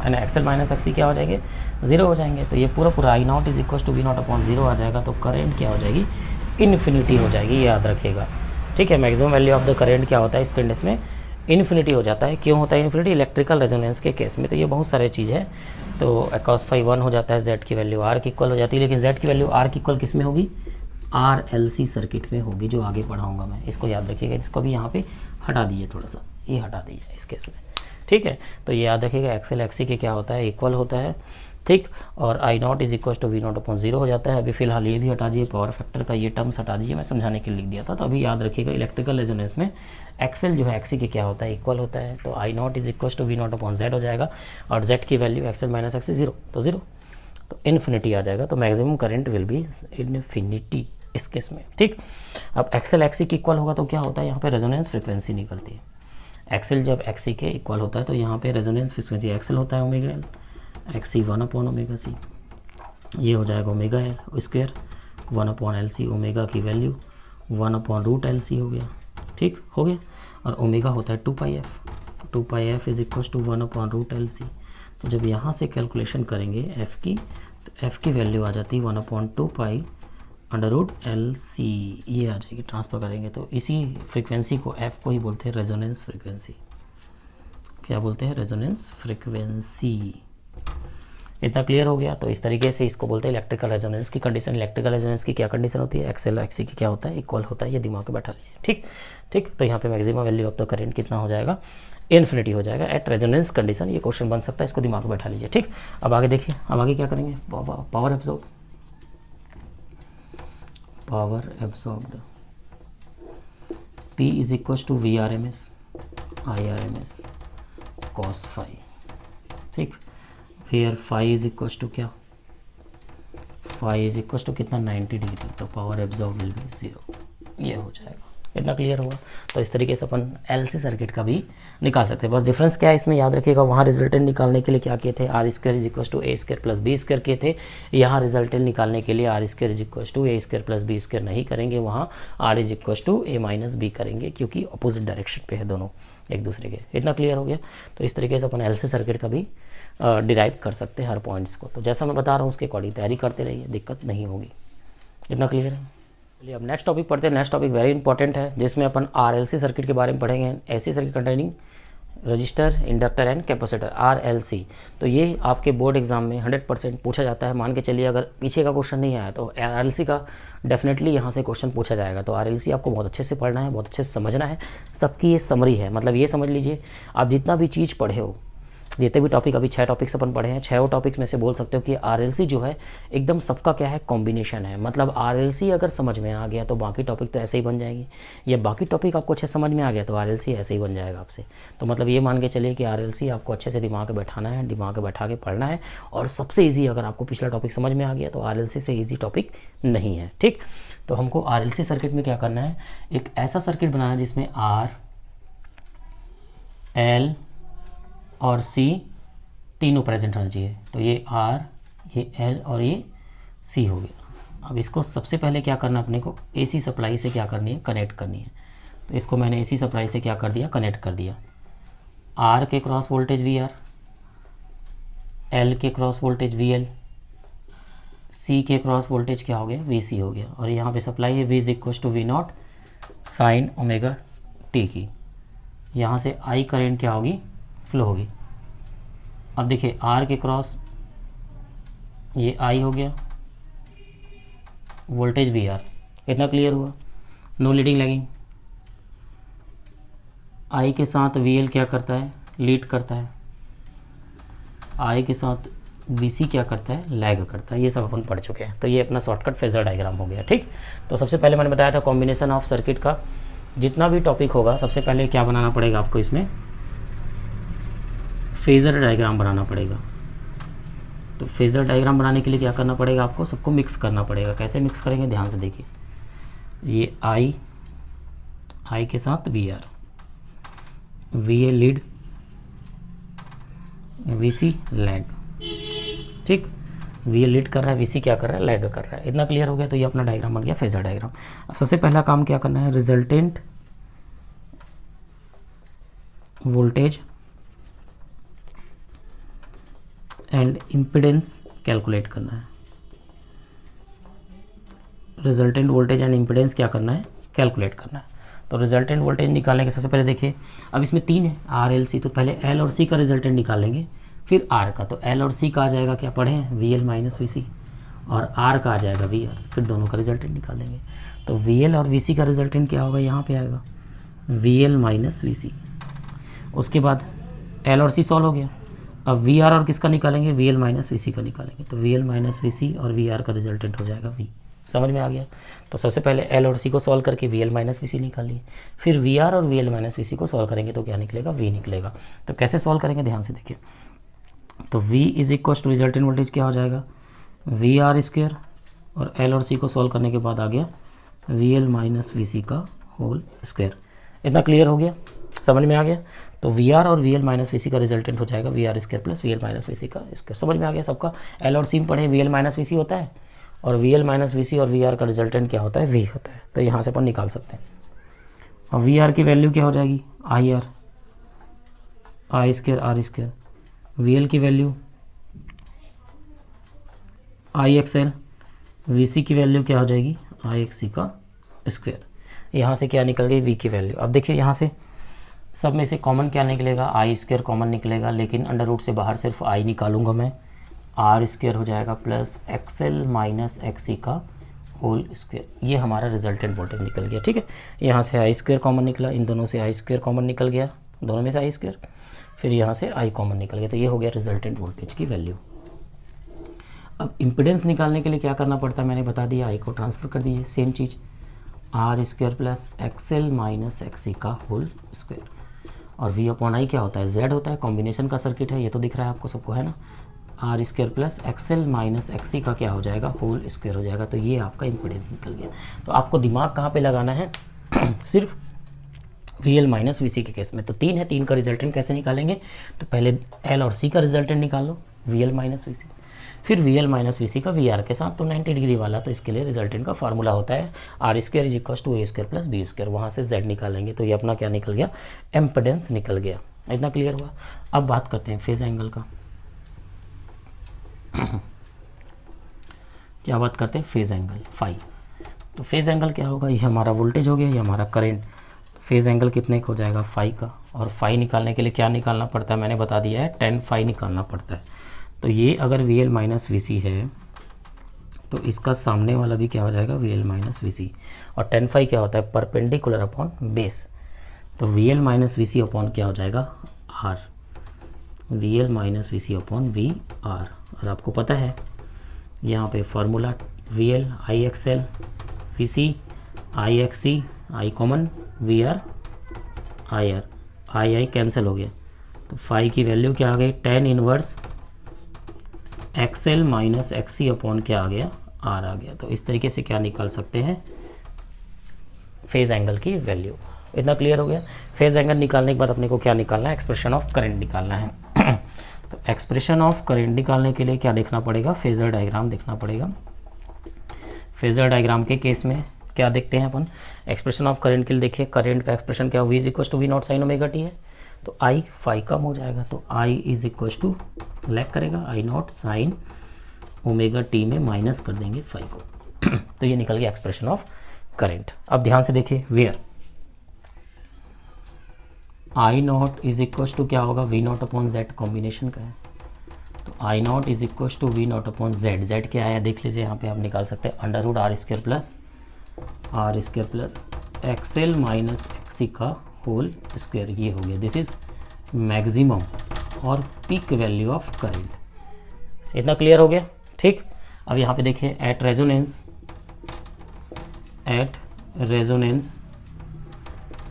है ना। XL - XC क्या हो जाएंगे, जीरो हो जाएंगे। तो ये पूरा I0 = V0/0 आ जाएगा। तो करंट क्या हो जाएगी, इन्फिनिटी हो जाएगी, ये याद रखिएगा। ठीक है, maximum value of the current क्या होता है इस कंडीशन में, इन्फिनिटी हो जाता है। क्यों होता है इन्फिनिटी, इलेक्ट्रिकल रेजोनेंस के केस में। तो ये बहुत सारे चीज़ है। तो cos φ 1 हो जाता है, Z की वैल्यू R की इक्वल हो जाती है। लेकिन Z की वैल्यू R की इक्वल किस में होगी, RLC सर्किट में होगी, जो आगे पढ़ाऊंगा मैं। इसको याद रखिएगा। इसको भी यहाँ पे हटा दीजिए, थोड़ा सा ये हटा दीजिए इस केस में। ठीक है, तो ये याद रखिएगा, XL XC के क्या होता है, इक्वल होता है। ठीक, और I0 = V0/0 हो जाता है। अभी फिलहाल ये भी हटा दीजिए, पावर फैक्टर का ये टर्म्स हटा दीजिए, मैं समझाने के लिए लिख दिया था। तो अभी याद रखिएगा, इलेक्ट्रिकल रेजोनेंस में XL जो है XC के क्या होता है, इक्वल होता है। तो I0 = V0/Z हो जाएगा, और Z की वैल्यू XL - XC 0, तो 0, तो इन्फिनिटी आ जाएगा। तो maximum current will be infinity इस केस में। ठीक, अब XL XC की इक्वल होगा तो क्या होता है, यहाँ पे रेजोनेंस फ्रिक्वेंसी निकलती है। XL जब XC के इक्वल होता है तो यहाँ पे रेजोनेंस फ्रिक्वेंसी XL होता है ओमेगा L, XC 1/ωc, ये हो जाएगा ओमेगा L² 1/LC, ओमेगा की वैल्यू 1/√LC हो गया। ठीक हो गया, और ओमेगा होता है 2πf, 2πf = 1/√LC। तो जब यहाँ से कैलकुलेशन करेंगे f की, तो f की वैल्यू आ जाती है 1/2π √LC, ये आ जाएगी। ट्रांसफर करेंगे तो इसी फ्रीक्वेंसी को, f को ही बोलते हैं रेजोनेंस फ्रीक्वेंसी। क्या बोलते हैं, रेजोनेंस फ्रीक्वेंसी। इतना क्लियर हो गया। तो इस तरीके से इसको बोलते हैं इलेक्ट्रिकल रेजोनेंस की कंडीशन। इलेक्ट्रिकल रेजोनेंस की क्या कंडीशन होती है, XL XC की क्या होता है, इक्वल होता है। ये दिमाग में बैठा लीजिए। ठीक ठीक, तो यहाँ पे maximum value of the current कितना हो जाएगा, इन्फिनिटी हो जाएगा एट रेजोनेंस कंडीशन। ये क्वेश्चन बन सकता है, इसको दिमाग में बैठा लीजिए। ठीक, अब आगे देखिए, अब आगे क्या करेंगे, power absorb, power absorbed P = VRMS IRMS cos φ। ठीक, फिर φ क्या, φ कितना 90 डिग्री, तो पावर एब्जॉर्ब विल बी 0, ये हो जाएगा। इतना क्लियर हुआ। तो इस तरीके से अपन LC सर्किट का भी निकाल सकते हैं। बस डिफरेंस क्या है इसमें याद रखिएगा, वहाँ रिजल्टेंट निकालने के लिए क्या किए थे, R² = A² + B² किए थे। यहाँ रिजल्टेंट निकालने के लिए R² = A² + B² नहीं करेंगे, वहाँ R = A - B करेंगे, क्योंकि अपोजिट डायरेक्शन पे है दोनों एक दूसरे के। इतना क्लियर हो गया। तो इस तरीके से अपन LC सर्किट का भी डिराइव कर सकते हैं हर पॉइंट्स को। तो जैसा मैं बता रहा हूँ उसके अकॉर्डिंग तैयारी करते रहिए, दिक्कत नहीं होगी। इतना क्लियर है। चलिए अब नेक्स्ट टॉपिक पढ़ते हैं। नेक्स्ट टॉपिक वेरी इंपॉर्टेंट है, जिसमें अपन RLC सर्किट के बारे में पढ़ेंगे। ऐसी circuit containing register, inductor and capacitor, RLC। तो ये आपके बोर्ड एग्जाम में 100% पूछा जाता है। मान के चलिए अगर पीछे का क्वेश्चन नहीं आया तो RLC का डेफिनेटली यहाँ से क्वेश्चन पूछा जाएगा। तो RLC आपको बहुत अच्छे से पढ़ना है, बहुत अच्छे से समझना है। सबकी ये समरी है, मतलब ये समझ लीजिए आप जितना भी चीज़ पढ़े हो जितने भी टॉपिक अभी 6 टॉपिक्स अपन पढ़े हैं, 6 टॉपिक्स में से बोल सकते हो कि आरएलसी जो है एकदम सबका क्या है, कॉम्बिनेशन है। मतलब आरएलसी अगर समझ में आ गया तो बाकी टॉपिक तो ऐसे ही बन जाएगी, या बाकी टॉपिक आपको अच्छे समझ में आ गया तो आरएलसी ऐसे ही बन जाएगा आपसे। तो मतलब ये मान के चलिए कि आरएलसी आपको अच्छे से दिमाग में बैठाना है, दिमाग में बैठा के पढ़ना है। और सबसे ईजी, अगर आपको पिछला टॉपिक समझ में आ गया तो आरएलसी से ईजी टॉपिक नहीं है, ठीक। तो हमको आरएलसी सर्किट में क्या करना है, एक ऐसा सर्किट बनाना है जिसमें आर, एल और सी तीनों प्रेजेंट होना चाहिए। तो ये आर, ये एल और ये सी हो गया। अब इसको सबसे पहले क्या करना, अपने को एसी सप्लाई से क्या करनी है, कनेक्ट करनी है। तो इसको मैंने एसी सप्लाई से क्या कर दिया, कनेक्ट कर दिया। आर के cross voltage V R, L के cross voltage V L, C के क्रॉस वोल्टेज क्या हो गया, वी सी हो गया। और यहाँ पे सप्लाई है V is equal to V not sine omega T की। यहाँ से आई करेंट क्या होगी, फ्लो होगी। अब देखिए आर के क्रॉस ये आई हो गया, वोल्टेज वी आर। इतना क्लियर हुआ, नो लीडिंग लैगिंग। आई के साथ वी एल क्या करता है, लीड करता है। आई के साथ वी सी क्या करता है, लैग करता है। ये सब अपन पढ़ चुके हैं। तो ये अपना शॉर्टकट फेजर डायग्राम हो गया, ठीक। तो सबसे पहले मैंने बताया था कॉम्बिनेशन ऑफ सर्किट का जितना भी टॉपिक होगा, सबसे पहले क्या बनाना पड़ेगा आपको, इसमें फेज़र डायग्राम बनाना पड़ेगा। तो फेज़र डायग्राम बनाने के लिए क्या करना पड़ेगा आपको, सबको मिक्स करना पड़ेगा। कैसे मिक्स करेंगे, ध्यान से देखिए। ये आई के साथ V R, V A lead, V C lag, ठीक। वी ए लीड कर रहा है, वी सी क्या कर रहा है, लैग कर रहा है। इतना क्लियर हो गया। तो ये अपना डायग्राम बन गया, फेज़र डायग्राम। अब सबसे पहला काम क्या करना है, resultant voltage and impedance calculate करना है। रिजल्टेंट वोल्टेज एंड इम्पिडेंस क्या करना है, कैलकुलेट करना है। तो रिजल्टेंट वोल्टेज निकालने के सबसे पहले देखिए, अब इसमें 3 है आर एल सी। तो पहले एल और सी का रिजल्टेंट निकालेंगे, फिर आर का। तो एल और सी का आ जाएगा, क्या पढ़े हैं, we L minus V C, और आर का आ जाएगा वी आर। फिर दोनों का रिजल्टेंट निकालेंगे। तो वी एल और वी सी का रिजल्टेंट क्या होगा, यहाँ पे आएगा वी एल माइनस वी सी। उसके बाद एल और सी सॉल्व हो गया। अब वी आर और किसका निकालेंगे, we L minus V C का निकालेंगे। तो V L minus V C और वी आर का रिजल्टेंट हो जाएगा वी। समझ में आ गया। तो सबसे पहले एल और सी को सॉल्व करके वी एल माइनस वी सी निकालिए, फिर वी आर और वी एल माइनस वी सी को सॉल्व करेंगे तो क्या निकलेगा, वी निकलेगा। तो कैसे सॉल्व करेंगे, ध्यान से देखिए। तो v is equal to resultant voltage क्या हो जाएगा, वी आर स्क्वायर, और एल और सी को सॉल्व करने के बाद आ गया V L minus V C का होल स्क्वायर। इतना क्लियर हो गया, समझ में आ गया। तो वी आर और V L minus V C का रिजल्टेंट हो जाएगा V R square plus V L minus V C का स्क्वायर। समझ में आ गया सबका। एल और सी में पढ़े वी एल माइनस वी सी होता है, और V L minus V C और वी आर का रिजल्टेंट क्या होता है, वी होता है। तो यहाँ से अपन निकाल सकते हैं। और वी आर की वैल्यू क्या हो जाएगी, I R, I square R square. V L की value I X L, V C की वैल्यू क्या हो जाएगी, आई एक्स सी का स्क्वायर। यहाँ से क्या निकल गई, वी की वैल्यू। अब देखिए यहाँ से सब में से कॉमन क्या निकलेगा, आई स्क्वायर कॉमन निकलेगा, लेकिन अंडर रूट से बाहर सिर्फ आई निकालूंगा मैं। आर स्क्वायर हो जाएगा plus X L minus X C का होल स्क्वायर। ये हमारा रिजल्टेंट वोल्टेज निकल गया, ठीक है। यहाँ से आई स्क्वायर कॉमन निकला, इन दोनों से आई स्क्वायर कॉमन निकल गया, दोनों में से आई स्क्वायर, फिर यहाँ से आई कॉमन निकल गया। तो ये हो गया रिजल्टेंट वोल्टेज की वैल्यू। अब इम्पिडेंस निकालने के लिए क्या करना पड़ता है, मैंने बता दिया, आई को ट्रांसफ़र कर दीजिए, सेम चीज़, R square plus X L minus X C का होल स्क्वायर। और वी अपॉन आई क्या होता है, जेड होता है। कॉम्बिनेशन का सर्किट है, ये तो दिख रहा है आपको सबको, है ना। R square plus X L minus X C का क्या हो जाएगा, होल स्क्वायर हो जाएगा। तो ये आपका इम्पिडेंस निकल गया। तो आपको दिमाग कहाँ पे लगाना है सिर्फ वी एल माइनस वी सी के केस में। तो 3 है, 3 का रिजल्टेंट कैसे निकालेंगे, तो पहले एल और सी का रिजल्टेंट निकाल लो, वी एल माइनस वी सी, फिर we L minus V C का वी आर के साथ। तो 90 डिग्री वाला, तो इसके लिए रिजल्टेंट का फार्मूला होता है R square is equal to A square plus B square. वहाँ से जेड निकालेंगे तो ये अपना क्या निकल गया, इम्पिडेंस निकल गया। इतना क्लियर हुआ। अब बात करते हैं फेज एंगल का। क्या बात करते हैं, फेज एंगल फाई। तो फेज एंगल क्या होगा, ये हमारा वोल्टेज हो गया, ये हमारा करंट। फेज एंगल कितने का हो जाएगा, फाई का। और फाई निकालने के लिए क्या निकालना पड़ता है, मैंने बता दिया है, 10 फाई निकालना पड़ता है। तो ये अगर V L minus V C है तो इसका सामने वाला भी क्या हो जाएगा, V L minus V C. और 10 फाई क्या होता है, परपेंडिकुलर अपॉन बेस। तो V L minus V C upon क्या हो जाएगा, R. V L minus V C upon V R. और आपको पता है यहाँ पे formula V L I X L, V C I X C, I common, we R I R, I cancel हो गया, तो फाई की वैल्यू क्या आ गई, tan inverse X L minus X C upon क्या आ गया, आर आ गया। तो इस तरीके से क्या निकाल सकते हैं, फेज एंगल की वैल्यू। इतना क्लियर हो गया। फेज एंगल निकालने के बाद अपने को क्या निकालना है, एक्सप्रेशन ऑफ करंट निकालना है। तो एक्सप्रेशन ऑफ करंट निकालने के लिए क्या देखना पड़ेगा, फेजर डायग्राम देखना पड़ेगा। फेजर डायग्राम के केस में क्या देखते हैं अपन, एक्सप्रेशन ऑफ करंट के लिए देखिए, करंट का एक्सप्रेशन क्या, V is equal to V not sine omega T है, तो आई फाई कम हो जाएगा, तो I is equal to lag करेगा I not sine omega T में माइनस कर देंगे फाई को। तो ये निकल गया एक्सप्रेशन ऑफ करंट। अब ध्यान से देखिए, where I naught is equal to क्या होगा, V not upon Z, combination का है, तो I naught is equal to V not upon Z. Z क्या आया देख लीजिए, यहाँ पे आप निकाल सकते हैं under root R square plus X L minus X C का होल स्क्वायर, ये हो गया। दिस इज मैक्सिमम और पीक वैल्यू ऑफ करंट। इतना क्लियर हो गया, ठीक। अब यहाँ पे देखिए, at resonance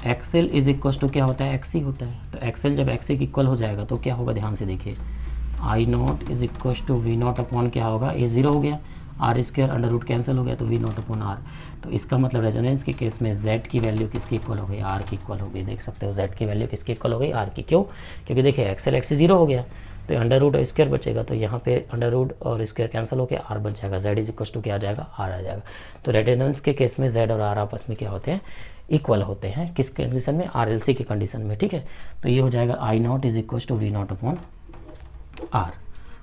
X L is equal to क्या होता है, एक्सी होता है, तो एक्सएल जब एक्सी की इक्वल हो जाएगा तो क्या होगा, ध्यान से देखिए, I naught is equal to V not upon क्या होगा, ए जीरो हो गया, R square under root cancel हो गया, तो वी नॉट अपॉन आर। तो इसका मतलब रेजोनेंस के केस में जेड की वैल्यू किसकी इक्वल हो गई, आर की इक्वल हो गई। देख सकते हो जेड की वैल्यू किसकी इक्वल हो गई, आर की। क्यों, क्योंकि देखिए एक्सएल एक्सी जीरो हो गया, तो अंडर रूट स्क्वायर बचेगा, तो यहाँ पे अंडर रूट और स्क्वायर कैंसिल होकर आर बच जाएगा, जेड इज इक्वल टू क्या आ जाएगा, आर आ जाएगा। तो रेजोनेंस के केस में जेड और आर आपस में क्या होते हैं, इक्वल होते हैं। किस कंडीशन में, आर एल सी की कंडीशन में, ठीक है। तो ये हो जाएगा I naught is equal to V not upon R,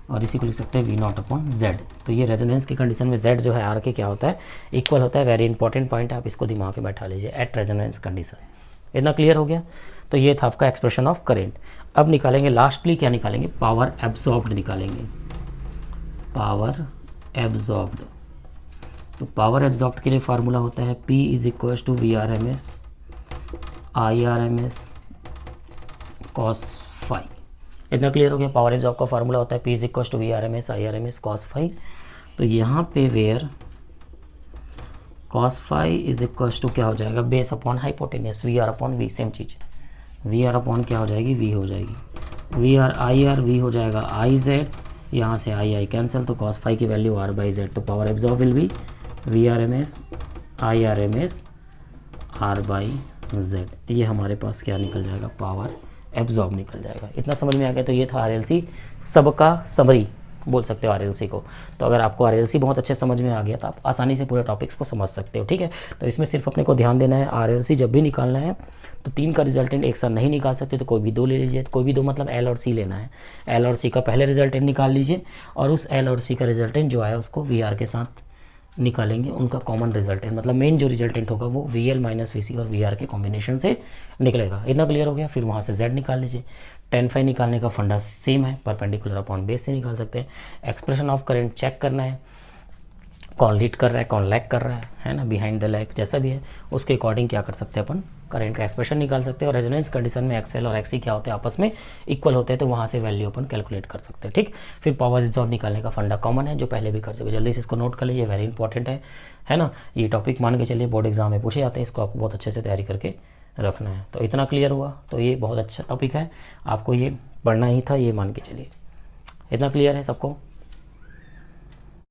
और इसी को लिख सकते हैं वी नॉट अपॉन जेड। तो ये रेजोनेंस की कंडीशन में जेड जो है आर के क्या होता है, इक्वल होता है। वेरी इंपॉर्टेंट पॉइंट है, आप इसको दिमाग में बैठा लीजिए, एट रेजोनेंस कंडीशन। इतना क्लियर हो गया। तो ये था आपका एक्सप्रेशन ऑफ करंट। अब निकालेंगे लास्टली क्या निकालेंगे, पावर एब्जॉर्ब्ड निकालेंगे, पावर एब्जॉर्ब्ड। तो पावर एब्जॉर्ब्ड के लिए फार्मूला होता है P is equal to V R M S I R M S cos phi. इतना क्लियर हो गया। पावर एब्जॉर्ब का फार्मूला होता है P is equal to V R M S I R M S cos phi. तो यहाँ पे where cos phi is equal to क्या हो जाएगा, base upon hypotenuse, we R upon V, same चीज़, वी आर अपॉन क्या हो जाएगी, वी हो जाएगी, V R I R, V हो जाएगा आई जेड, यहाँ से आई आई कैंसिल, तो कॉस फाई की वैल्यू आर बाई जेड। तो power absorb will be V R M S I R M S R by Z. ये हमारे पास क्या निकल जाएगा, पावर एब्जॉर्ब निकल जाएगा। इतना समझ में आ गया। तो ये था आरएलसी सबका समरी बोल सकते हो आरएलसी को। तो अगर आपको आरएलसी बहुत अच्छे समझ में आ गया तो आप आसानी से पूरे टॉपिक्स को समझ सकते हो, ठीक है। तो इसमें सिर्फ अपने को ध्यान देना है, आरएलसी जब भी निकालना है तो 3 का रिजल्टेंट एक साथ नहीं निकाल सकते, तो कोई भी 2 ले लीजिए। कोई भी 2 मतलब एल और सी लेना है। एल और सी का पहले रिजल्टेंट निकाल लीजिए और उस एल और सी का रिजल्टेंट जो है उसको वी आर के साथ निकालेंगे, उनका कॉमन रिजल्टेंट, मतलब मेन जो रिजल्टेंट होगा वो we L minus V C और वी आर के कॉम्बिनेशन से निकलेगा। इतना क्लियर हो गया। फिर वहाँ से जेड निकाल लीजिए। टेन फाई निकालने का फंडा सेम है, परपेंडिकुलर अपॉन बेस से निकाल सकते हैं। एक्सप्रेशन ऑफ करंट चेक करना है, कौन लीड कर रहा है कौन लैग कर रहा है ना, बिहाइंड द लैग जैसा भी है उसके अकॉर्डिंग क्या कर सकते हैं अपन, करंट का एक्सप्रेशन निकाल सकते हैं। और रेजोनेंस कंडीशन में एक्सएल और एक्सी क्या होते हैं, आपस में इक्वल होते हैं, तो वहाँ से वैल्यू अपन कैलकुलेट कर सकते हैं, ठीक। फिर पावर एब्जॉर्ब निकालने का फंडा कॉमन है, जो पहले भी कर चुके, जल्दी से इसको नोट कर लीजिए, वेरी इंपॉर्टेंट है ना। ये टॉपिक मान के चलिए बोर्ड एग्जाम में पूछे जाते हैं, इसको आपको बहुत अच्छे से तैयारी करके रखना है। तो इतना क्लियर हुआ। तो ये बहुत अच्छा टॉपिक है, आपको ये पढ़ना ही था, ये मान के चलिए। इतना क्लियर है सबको।